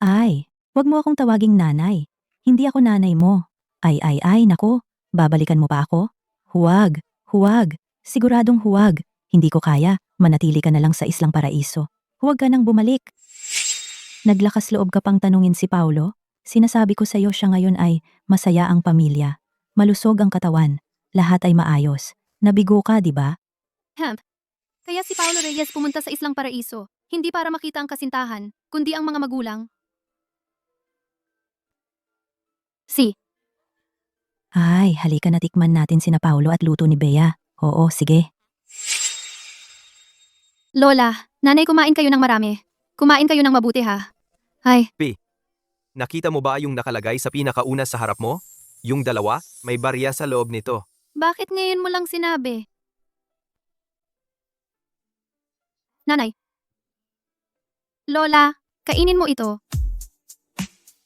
Ay, wag mo akong tawaging nanay. Hindi ako nanay mo. Ay, nako. Babalikan mo pa ako? Huwag. Siguradong huwag. Hindi ko kaya. Manatili ka na lang sa Islang Paraiso. Huwag ka nang bumalik. Naglakas loob ka pang tanungin si Paulo. Sinasabi ko sa'yo siya ngayon ay masaya ang pamilya. Malusog ang katawan. Lahat ay maayos. Nabigo ka, di ba? Kaya si Paulo Reyes pumunta sa Islang Paraiso, hindi para makita ang kasintahan, kundi ang mga magulang. Si, Ay, halika na tikman natin sina Paulo at luto ni Bea. Oo, sige. Lola, nanay kumain kayo ng marami. Kumain kayo ng mabuti ha. Ay, nakita mo ba yung nakalagay sa pinakauna sa harap mo? Yung dalawa, may barya sa loob nito. bakit ngayon mo lang sinabi? Nanay. Lola, kainin mo ito.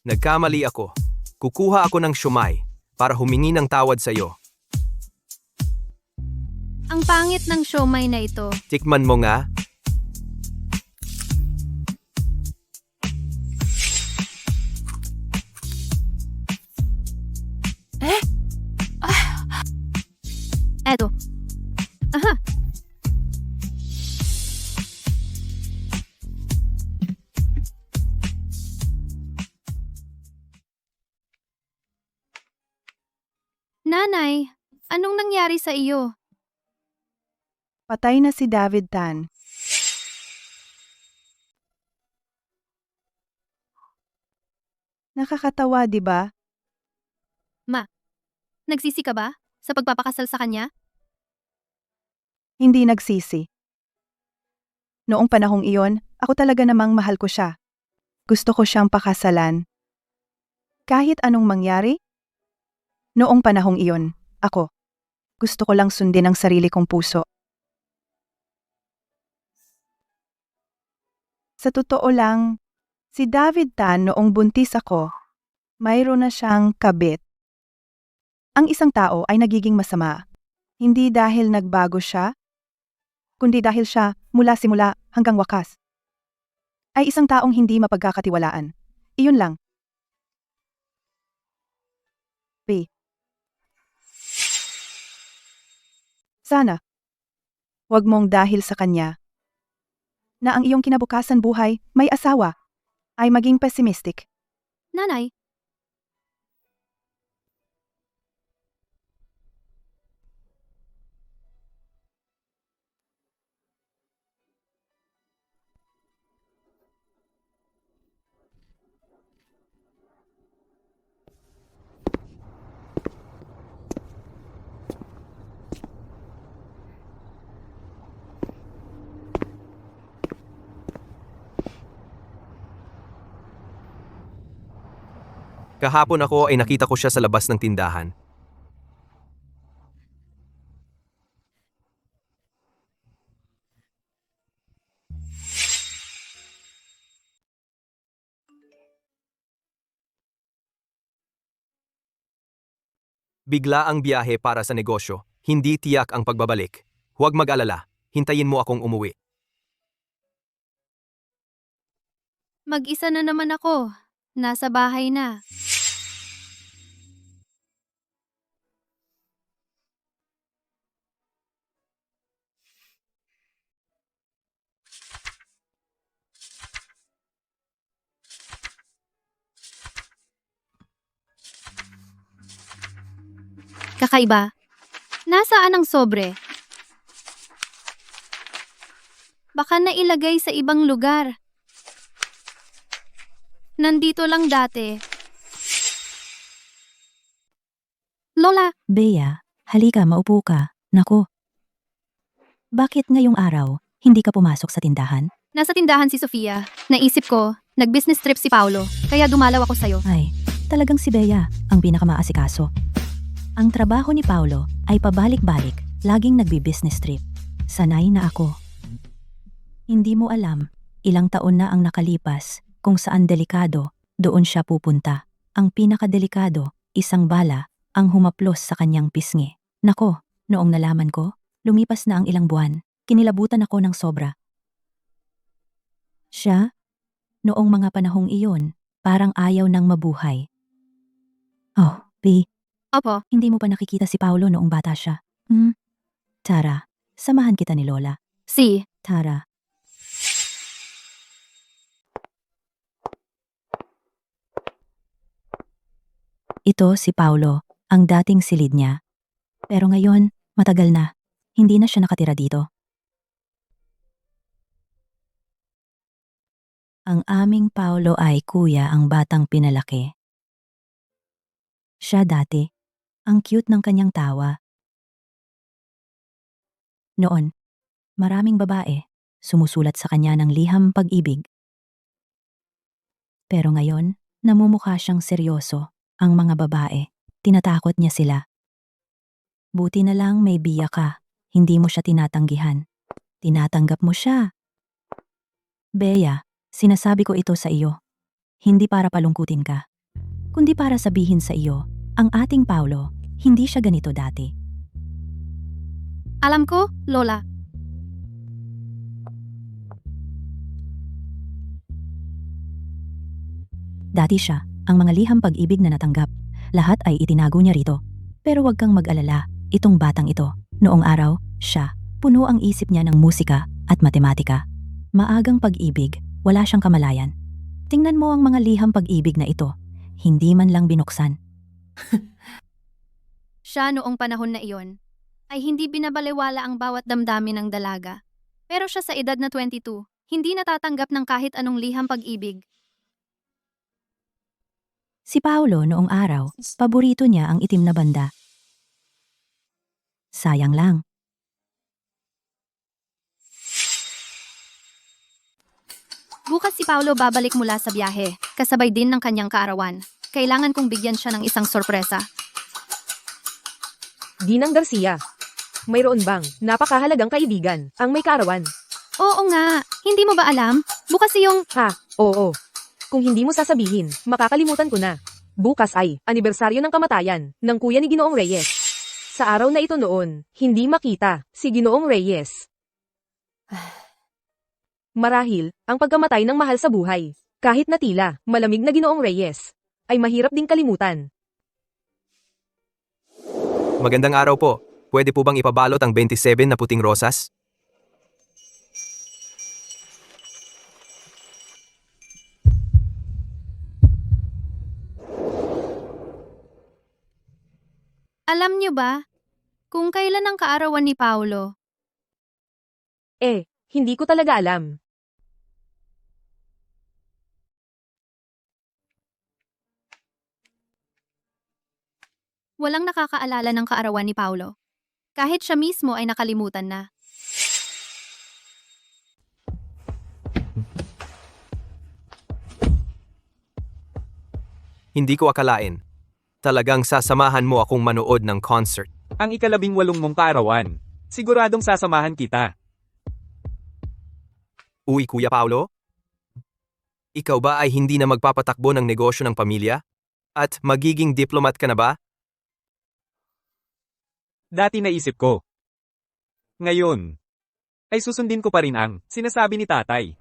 Nagkamali ako. Kukuha ako ng siomay para humingi ng tawad sa'yo. Ang pangit ng siomay na ito. Tikman mo nga. Eto. Aha. Nanay, anong nangyari sa iyo? patay na si David Tan. Nakakatawa, di ba? Nagsisi ka ba sa pagpapakasal sa kanya? Hindi nagsisi. Noong panahong iyon, ako talaga namang mahal ko siya. Gusto ko siyang pakasalan. Kahit anong mangyari? Noong panahong iyon, ako. Gusto ko lang sundin ang sarili kong puso. Sa totoo lang, si David Tan noong buntis ako, mayroon na siyang kabit. Ang isang tao ay nagiging masama. Hindi dahil nagbago siya, kundi dahil siya, mula simula hanggang wakas, ay isang taong hindi mapagkakatiwalaan. Iyon lang. P. Sana, wag mong dahil sa kanya, na ang iyong kinabukasan buhay, may asawa, ay maging pessimistic. Nanay, Kahapon ako ay nakita ko siya sa labas ng tindahan. Bigla ang biyahe para sa negosyo, hindi tiyak ang pagbabalik. Huwag mag-alala, hintayin mo akong umuwi. mag-isa na naman ako. Nasa bahay na. Kakaiba. Nasaan ang sobre? Baka nailagay sa ibang lugar. Nandito lang dati. Lola, Bea, halika, maupo ka. Nako. Bakit ngayong araw, hindi ka pumasok sa tindahan? nasa tindahan si Sofia. Naisip ko, nag-business trip si Paolo, kaya dumalaw ako sa'yo. Ay, talagang si Bea ang pinakamaasikaso. Ang trabaho ni Paulo ay pabalik-balik, laging nagbi-business trip. Sanay na ako. Hindi mo alam, Ilang taon na ang nakalipas, kung saan delikado, doon siya pupunta. Ang pinakadelikado, isang bala, ang humaplos sa kanyang pisngi. Nako, noong nalaman ko, lumipas na ang ilang buwan, kinilabutan ako ng sobra. Siya, noong mga panahong iyon, parang ayaw nang mabuhay. Oh, P, Opo, hindi mo pa nakikita si Paolo noong bata siya. Tara, samahan kita ni Lola. si. Tara. Ito si Paolo, ang dating silid niya. Pero ngayon, matagal na. Hindi na siya nakatira dito. Ang aming Paolo ay kuya ang batang pinalaki. Siya dati. Ang cute ng kanyang tawa. Noon, maraming babae sumusulat sa kanya ng liham pag-ibig. Pero ngayon, namumukha siyang seryoso. Ang mga babae, tinatakot niya sila. Buti na lang may biya ka, hindi mo siya tinatanggihan. Tinatanggap mo siya. Bea, sinasabi ko ito sa iyo. Hindi para palungkutin ka, kundi para sabihin sa iyo, ang ating Paolo, hindi siya ganito dati. Alam ko, Lola. Dati siya, ang mga liham pag-ibig na natanggap. Lahat ay itinago niya rito. Pero wag kang mag-alala, itong batang ito. Noong araw, siya, puno ang isip niya ng musika at matematika. Maagang pag-ibig, wala siyang kamalayan. Tingnan mo ang mga liham pag-ibig na ito. Hindi man lang binuksan. Siya noong panahon na iyon ay hindi binabalewala ang bawat damdamin ng dalaga. Pero siya sa edad na 22, hindi natatanggap ng kahit anong liham pag-ibig. Si Paolo noong araw, paborito niya ang itim na banda. Sayang lang. Bukas si Paolo babalik mula sa biyahe, kasabay din ng kanyang kaarawan. Kailangan kong bigyan siya ng isang sorpresa. Ginang Garcia. Mayroon bang napakahalagang kaibigan ang may kaarawan? Oo nga, hindi mo ba alam? Bukas yung... Ha, oo. Kung hindi mo sasabihin, makakalimutan ko na. Bukas ay anibersaryo ng kamatayan ng kuya ni Ginoong Reyes. Sa araw na ito noon, hindi makita si Ginoong Reyes. Marahil, ang pagkamatay ng mahal sa buhay, kahit na tila malamig na Ginoong Reyes, ay mahirap ding kalimutan. Magandang araw po. Pwede po bang ipabalot ang 27 na puting rosas? Alam niyo ba kung kailan ang kaarawan ni Paolo? Hindi ko talaga alam. Walang nakakaalala ng kaarawan ni Paolo. Kahit siya mismo ay nakalimutan na. Hindi ko akalain. Talagang sasamahan mo akong manood ng concert. Ang ika-18 mong kaarawan. Siguradong sasamahan kita. Uy, Kuya Paolo? Ikaw ba ay hindi na magpapatakbo ng negosyo ng pamilya? At magiging diplomat ka na ba? Dati naisip ko. Ngayon, ay susundin ko pa rin ang sinasabi ni tatay.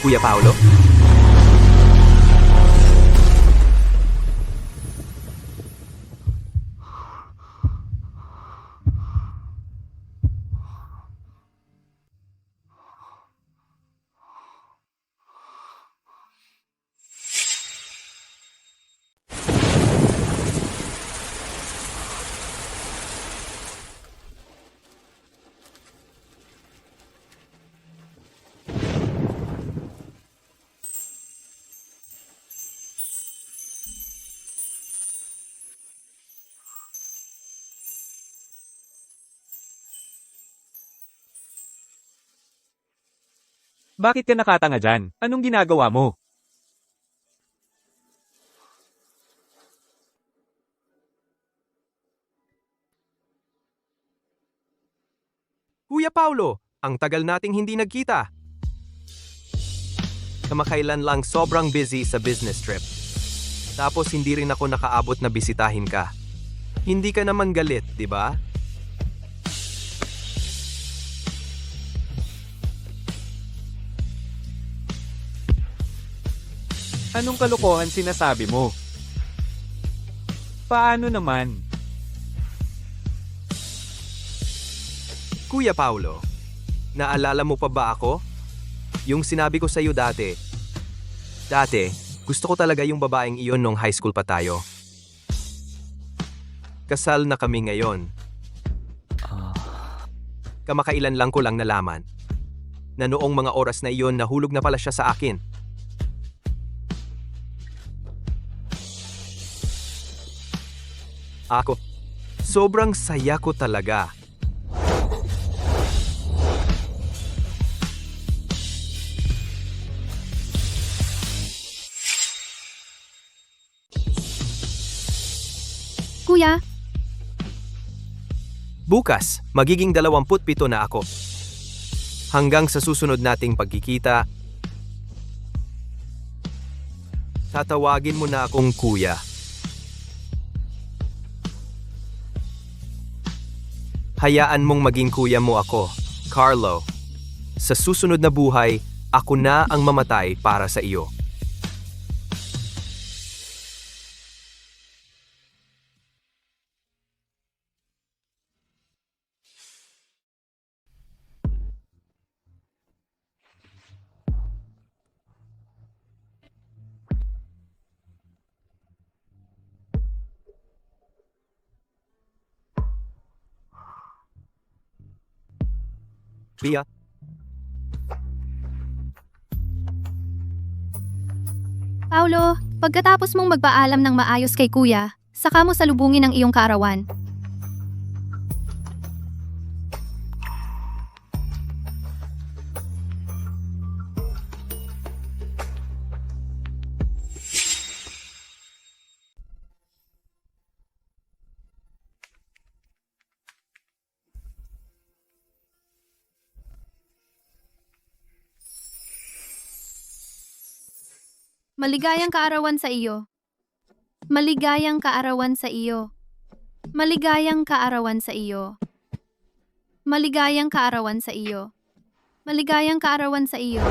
Kuya Paolo? Bakit ka nakatanga dyan? Anong ginagawa mo? Kuya Paulo, ang tagal nating hindi nagkita. Kamakailan lang sobrang busy sa business trip. Tapos hindi rin ako nakaabot na bisitahin ka. Hindi ka naman galit, di ba? Anong kalokohan sinasabi mo? Paano naman? Kuya Paulo, naalala mo pa ba ako? Yung sinabi ko sa'yo dati. Dati, gusto ko talaga yung babaeng iyon nung high school pa tayo. Kasal na kami ngayon. Kamakailan lang ko lang nalaman na noong mga oras na iyon nahulog na pala siya sa akin. Ako, sobrang saya ko talaga. Kuya, Bukas, magiging 27 na ako. Hanggang sa susunod nating pagkikita, tatawagin mo na akong kuya. Hayaan mong maging kuya mo ako, Carlo. Sa susunod na buhay, ako na ang mamatay para sa iyo. Pia, Paulo, pagkatapos mong magpaalam ng maayos kay kuya, saka mo salubungin ang iyong kaarawan. Maligayang kaarawan sa iyo. Maligayang kaarawan sa iyo. Maligayang kaarawan sa iyo. Maligayang kaarawan sa iyo. Maligayang kaarawan sa iyo.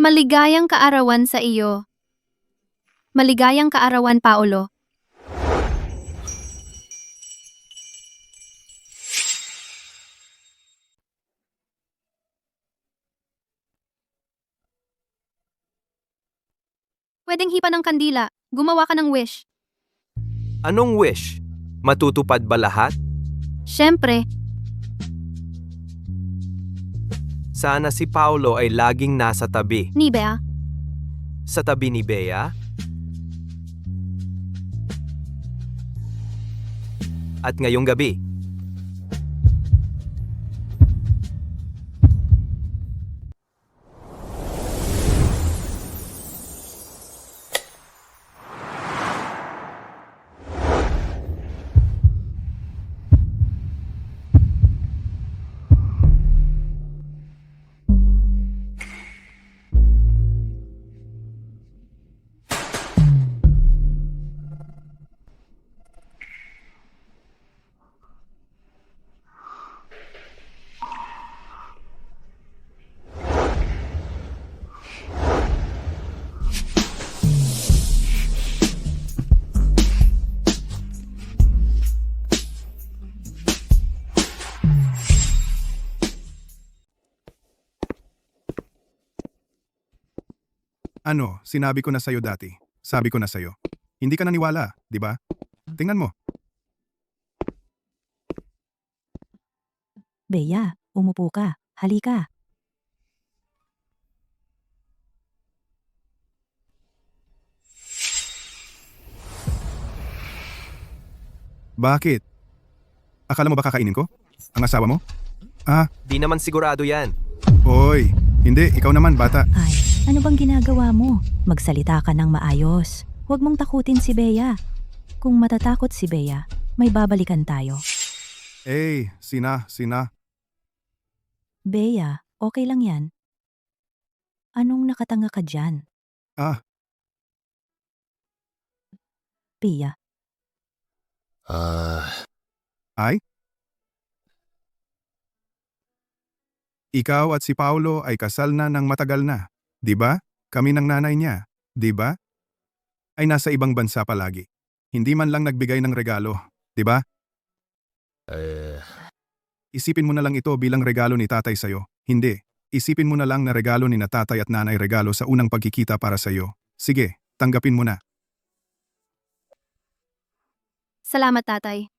Maligayang kaarawan sa iyo. Maligayang kaarawan, Paulo. Pwedeng hipa ng kandila. Gumawa ka ng wish. anong wish? Matutupad ba lahat? Siyempre, Sana si Paulo ay laging nasa tabi. ni Bea. Sa tabi ni Bea? At ngayong gabi, Ano, sinabi ko na sa'yo dati. Sabi ko na sa'yo. Hindi ka naniwala, di ba? Tingnan mo. Bea, umupo ka. Halika. Bakit? Akala mo ba kakainin ko? Ang asawa mo? di naman sigurado yan. Oy, hindi. Ikaw naman, bata. Ay, ano bang ginagawa mo? Magsalita ka ng maayos. Huwag mong takutin si Bea. Kung matatakot si Bea, may babalikan tayo. Sina. Bea, okay lang yan. Anong nakatanga ka dyan? Ah, Pia, ay? Ikaw at si Paulo ay kasal na ng matagal na, di ba? Kami ng nanay niya, di ba? Ay nasa ibang bansa palagi. Hindi man lang nagbigay ng regalo, di ba? Isipin mo na lang ito bilang regalo ni tatay sa'yo. Hindi. Isipin mo na lang na regalo ni na tatay at nanay regalo sa unang pagkikita para sa'yo. Sige, tanggapin mo na. Salamat, tatay.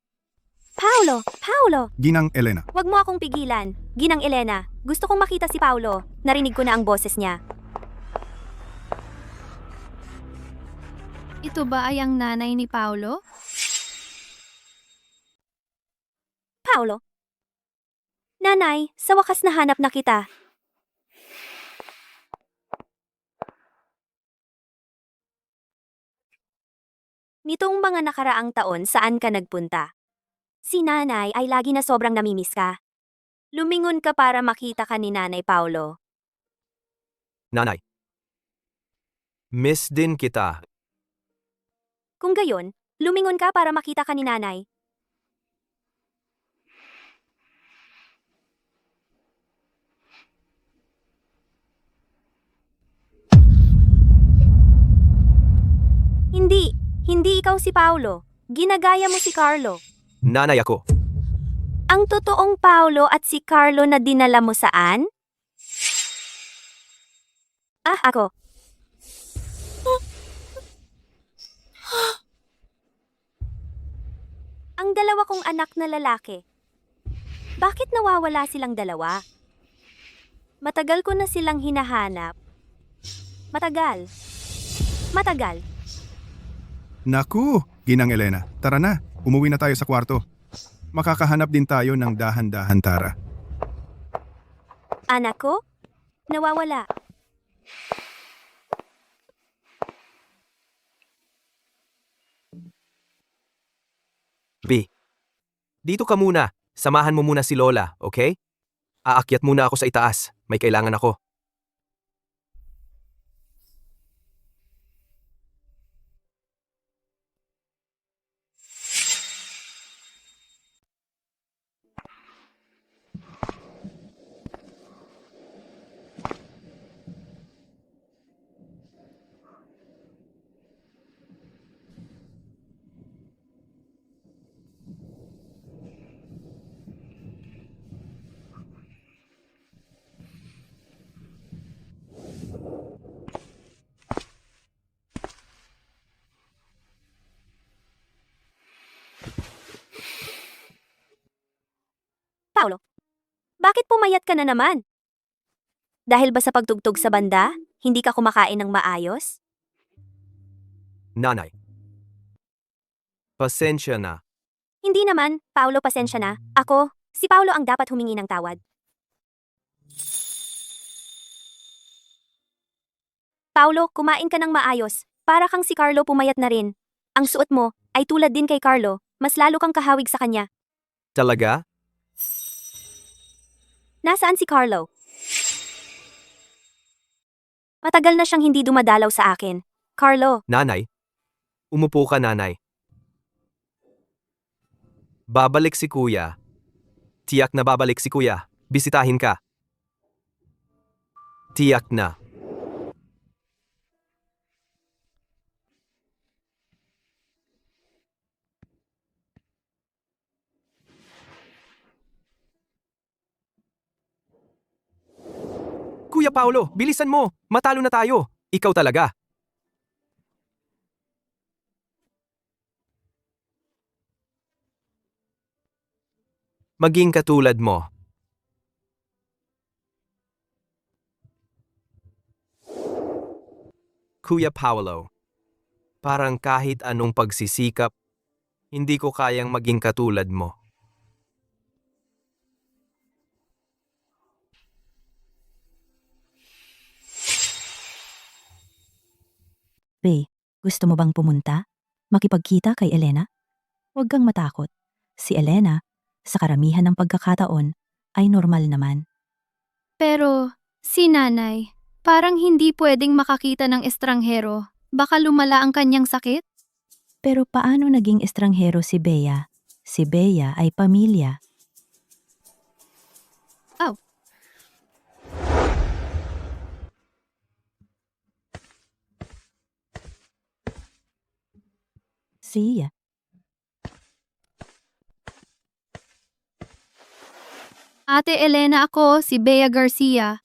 Paulo! Ginang Elena. Huwag mo akong pigilan. Ginang Elena, gusto kong makita si Paulo. Narinig ko na ang boses niya. Ito ba ay ang nanay ni Paulo? Paulo? Nanay, sa wakas nahanap na kita. Nitong mga nakaraang taon saan ka nagpunta? Si nanay ay lagi na sobrang namimiss ka. Lumingon ka para makita ka ni Nanay Paulo. Nanay. Miss din kita. Kung gayon, lumingon ka para makita ka ni Nanay. Hindi ikaw si Paulo. Ginagaya mo si Carlo. Nanay ako. Ang totoong Paulo at si Carlo na dinala mo saan? Ako. Ang dalawa kong anak na lalaki. Bakit nawawala silang dalawa? Matagal ko na silang hinahanap. Matagal. Naku, Ginang Elena. Tara na, umuwi na tayo sa kwarto. Makakahanap din tayo ng dahan-dahan, Tara. Anak ko? Nawawala. B. Dito ka muna. Samahan mo muna si Lola, okay? Aakyat muna ako sa itaas. May kailangan ako. Paulo, bakit pumayat ka na naman? Dahil ba sa pagtugtog sa banda, hindi ka kumakain ng maayos? Nanay. Pasensya na. Hindi naman, Paulo, pasensya na. Ako, si Paulo ang dapat humingi ng tawad. Paulo, kumain ka ng maayos. Para kang si Carlo pumayat na rin. Ang suot mo ay tulad din kay Carlo, mas lalo kang kahawig sa kanya. Talaga? Nasaan si Carlo? Matagal na siyang hindi dumadalaw sa akin. Carlo, Nanay. Umupo ka, nanay. Babalik si kuya. Tiyak na babalik si kuya. Bisitahin ka. Tiyak na. Kuya Paulo, bilisan mo! Matalo na tayo! Ikaw talaga! Maging katulad mo. Kuya Paulo, parang kahit anong pagsisikap, hindi ko kayang maging katulad mo. Be, Gusto mo bang pumunta? Makipagkita kay Elena? Huwag kang matakot. Si Elena, sa karamihan ng pagkakataon, ay normal naman. Pero, si nanay, parang hindi pwedeng makakita ng estranghero. Baka lumala ang kanyang sakit? Pero paano naging estranghero si Bea? Si Bea ay pamilya. Oh. Siya. Ate Elena ako, si Bea Garcia.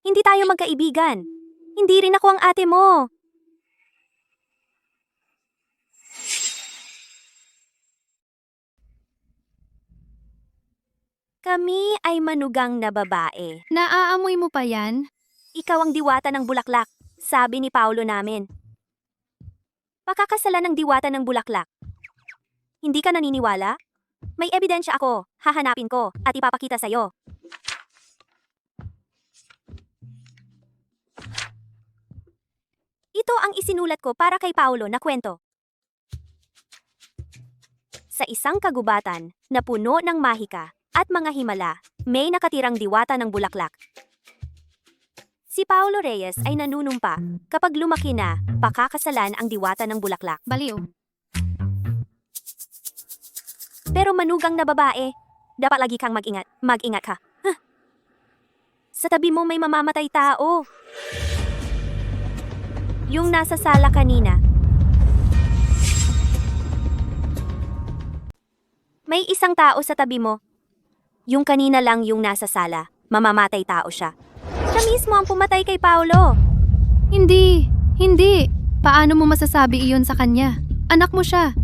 Hindi tayo magkaibigan. Hindi rin ako ang ate mo. Kami ay manugang na babae. Naaamoy mo pa yan? Ikaw ang diwata ng bulaklak, sabi ni Paulo namin. Pakakasalan ng diwata ng bulaklak. Hindi ka naniniwala? May ebidensya ako, hahanapin ko, at ipapakita sa'yo. Ito ang isinulat ko para kay Paulo na kwento. Sa isang kagubatan na puno ng mahika at mga himala, may nakatirang diwata ng bulaklak. Si Paulo Reyes ay nanunumpa kapag lumaki na, pakakasalan ang diwata ng bulaklak. Baliw. Pero manugang na babae, dapat lagi kang mag-ingat. Mag-ingat ka. Huh. Sa tabi mo may mamamatay tao. Yung nasa sala kanina. May isang tao sa tabi mo. Yung kanina lang yung nasa sala. Mamamatay tao siya. Siya mismo ang pumatay kay Paulo. Hindi. Paano mo masasabi iyon sa kanya? Anak mo siya.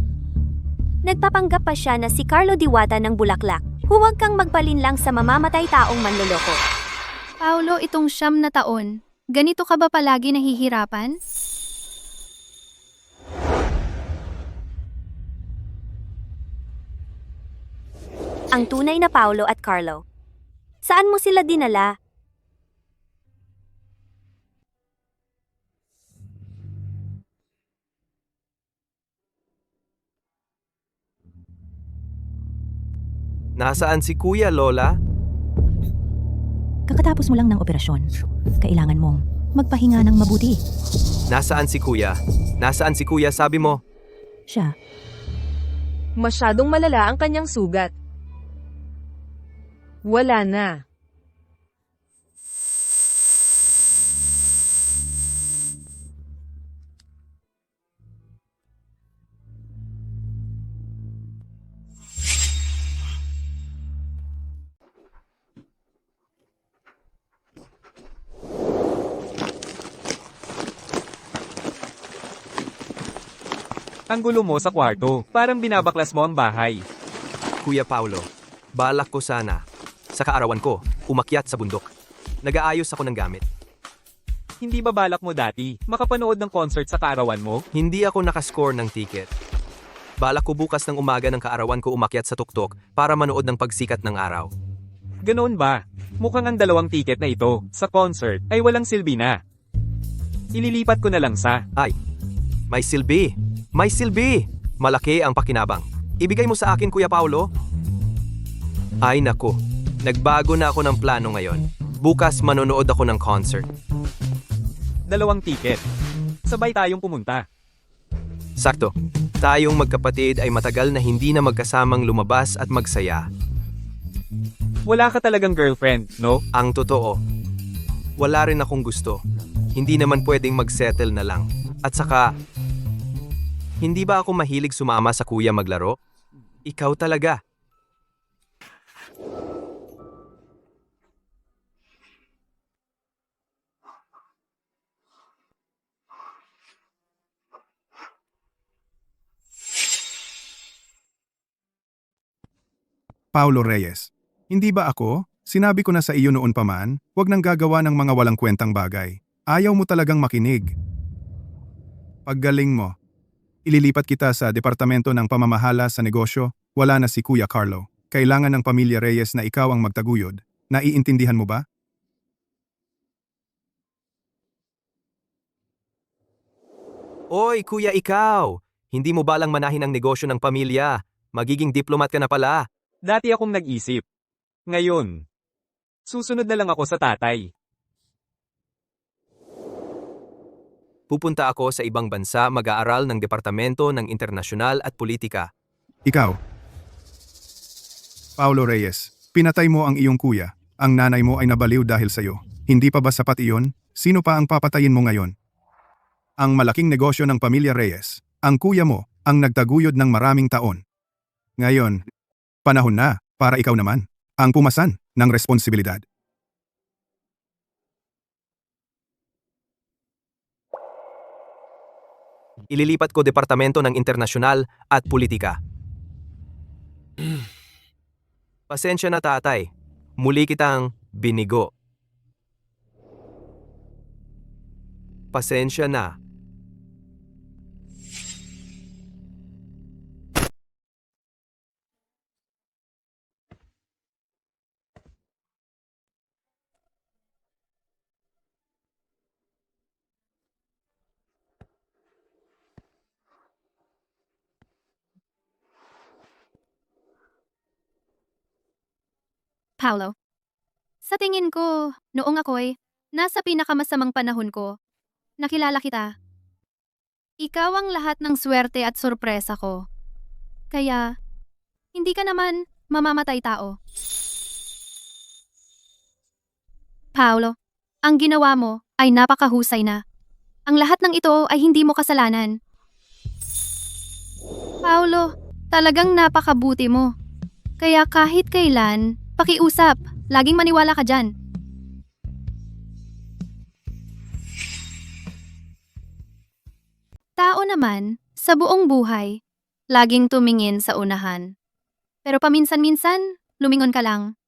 Nagpapanggap pa siya na si Carlo Diwata ng Bulaklak. Huwag kang magpalinlang sa mamamatay taong manloloko. Paulo, itong 9 na taon. Ganito ka ba palagi nahihirapan? Ang tunay na Paulo at Carlo. Saan mo sila dinala? Nasaan si Kuya, Lola? Kakatapos mo lang ng operasyon. Kailangan mong magpahinga ng mabuti. Nasaan si Kuya? Nasaan si Kuya, sabi mo? Siya, Masyadong malala ang kanyang sugat. Wala na. Ang gulo mo sa kwarto, parang binabaklas mo ang bahay. Kuya Paulo, balak ko sana. Sa kaarawan ko, umakyat sa bundok. Nag-aayos ako ng gamit. Hindi ba balak mo dati, makapanood ng concert sa kaarawan mo? Hindi ako nakascore ng ticket. Balak ko bukas ng umaga ng kaarawan ko umakyat sa tuktok para manood ng pagsikat ng araw. Ganoon ba? Mukhang ang 2 ticket na ito, sa concert, ay walang silbi na. Ililipat ko na lang sa... Ay, may silbi! May silbi! Malaki ang pakinabang. Ibigay mo sa akin, Kuya Paulo? Ay nako, nagbago na ako ng plano ngayon. Bukas manonood ako ng concert. 2 ticket. Sabay tayong pumunta. Sakto, tayong magkapatid ay matagal na hindi na magkasamang lumabas at magsaya. Wala ka talagang girlfriend, no? Ang totoo, wala rin akong gusto. Hindi naman pwedeng magsettle na lang. At saka, hindi ba ako mahilig sumama sa kuya maglaro? Ikaw talaga. Paulo Reyes, hindi ba ako? Sinabi ko na sa iyo noon pa man, huwag nang gagawa ng mga walang kwentang bagay. Ayaw mo talagang makinig. Paggaling mo. Ililipat kita sa Departamento ng Pamamahala sa Negosyo, wala na si Kuya Carlo. Kailangan ng pamilya Reyes na ikaw ang magtaguyod. Naiintindihan mo ba? Oy, kuya ikaw! Hindi mo balang manahin ang negosyo ng pamilya? Magiging diplomat ka na pala. Dati akong nag-isip. Ngayon, susunod na lang ako sa tatay. Pupunta ako sa ibang bansa mag-aaral ng Departamento ng Internasyonal at Politika. Ikaw. Paulo Reyes, pinatay mo ang iyong kuya. Ang nanay mo ay nabaliw dahil sa'yo. Hindi pa ba sapat iyon? Sino pa ang papatayin mo ngayon? Ang malaking negosyo ng pamilya Reyes. Ang kuya mo ang nagtaguyod ng maraming taon. Ngayon, panahon na para ikaw naman ang pumasan ng responsibilidad. Ililipat ko Departamento ng Internasyonal at Politika. Pasensya na tatay. Muli kitang binigo. Pasensya na. Paolo. Sa tingin ko, noong ako'y nasa pinakamasamang panahon ko, nakilala kita. Ikaw ang lahat ng swerte at sorpresa ko. Kaya, hindi ka naman mamamatay tao. Paolo, ang ginawa mo ay napakahusay na. Ang lahat ng ito ay hindi mo kasalanan. Paolo, talagang napakabuti mo. Kaya kahit kailan, pakiusap, laging maniwala ka dyan. Tao naman, sa buong buhay, laging tumingin sa unahan. Pero paminsan-minsan, lumingon ka lang.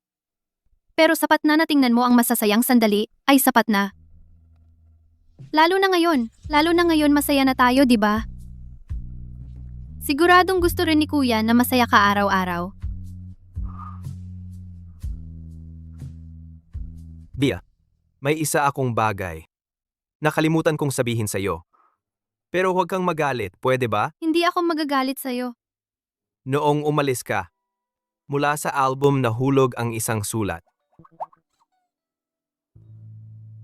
Pero sapat na natingnan mo ang masasayang sandali, ay sapat na. Lalo na ngayon masaya na tayo, di ba? Siguradong gusto rin ni Kuya na masaya ka araw-araw. Bia, may isa akong bagay. Nakalimutan kong sabihin sa'yo. Pero huwag kang magalit, pwede ba? Hindi ako magagalit sa'yo. Noong umalis ka, mula sa album nahulog ang isang sulat.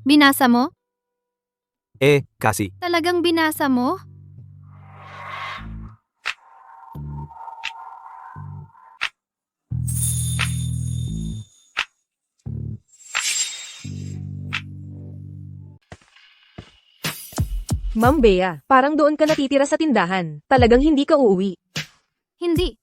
Binasa mo? Kasi, Talagang binasa mo? Ma'am Bea, parang doon ka natitira sa tindahan. Talagang hindi ka uuwi. Hindi.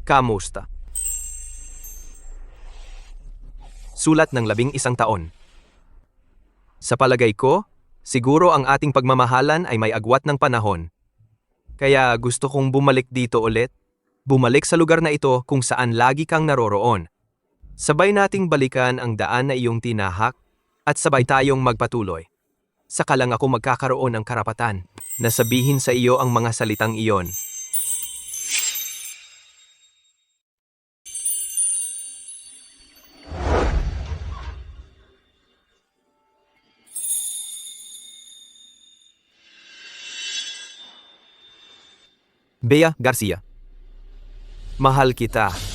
kamusta? Sulat ng 11 taon. Sa palagay ko, siguro ang ating pagmamahalan ay may agwat ng panahon. Kaya gusto kong bumalik dito ulit. Bumalik sa lugar na ito kung saan lagi kang naroroon. Sabay nating balikan ang daan na iyong tinahak at sabay tayong magpatuloy. Saka lang ako magkakaroon ng karapatan na sabihin sa iyo ang mga salitang iyon. Bea Garcia. Mahal kita.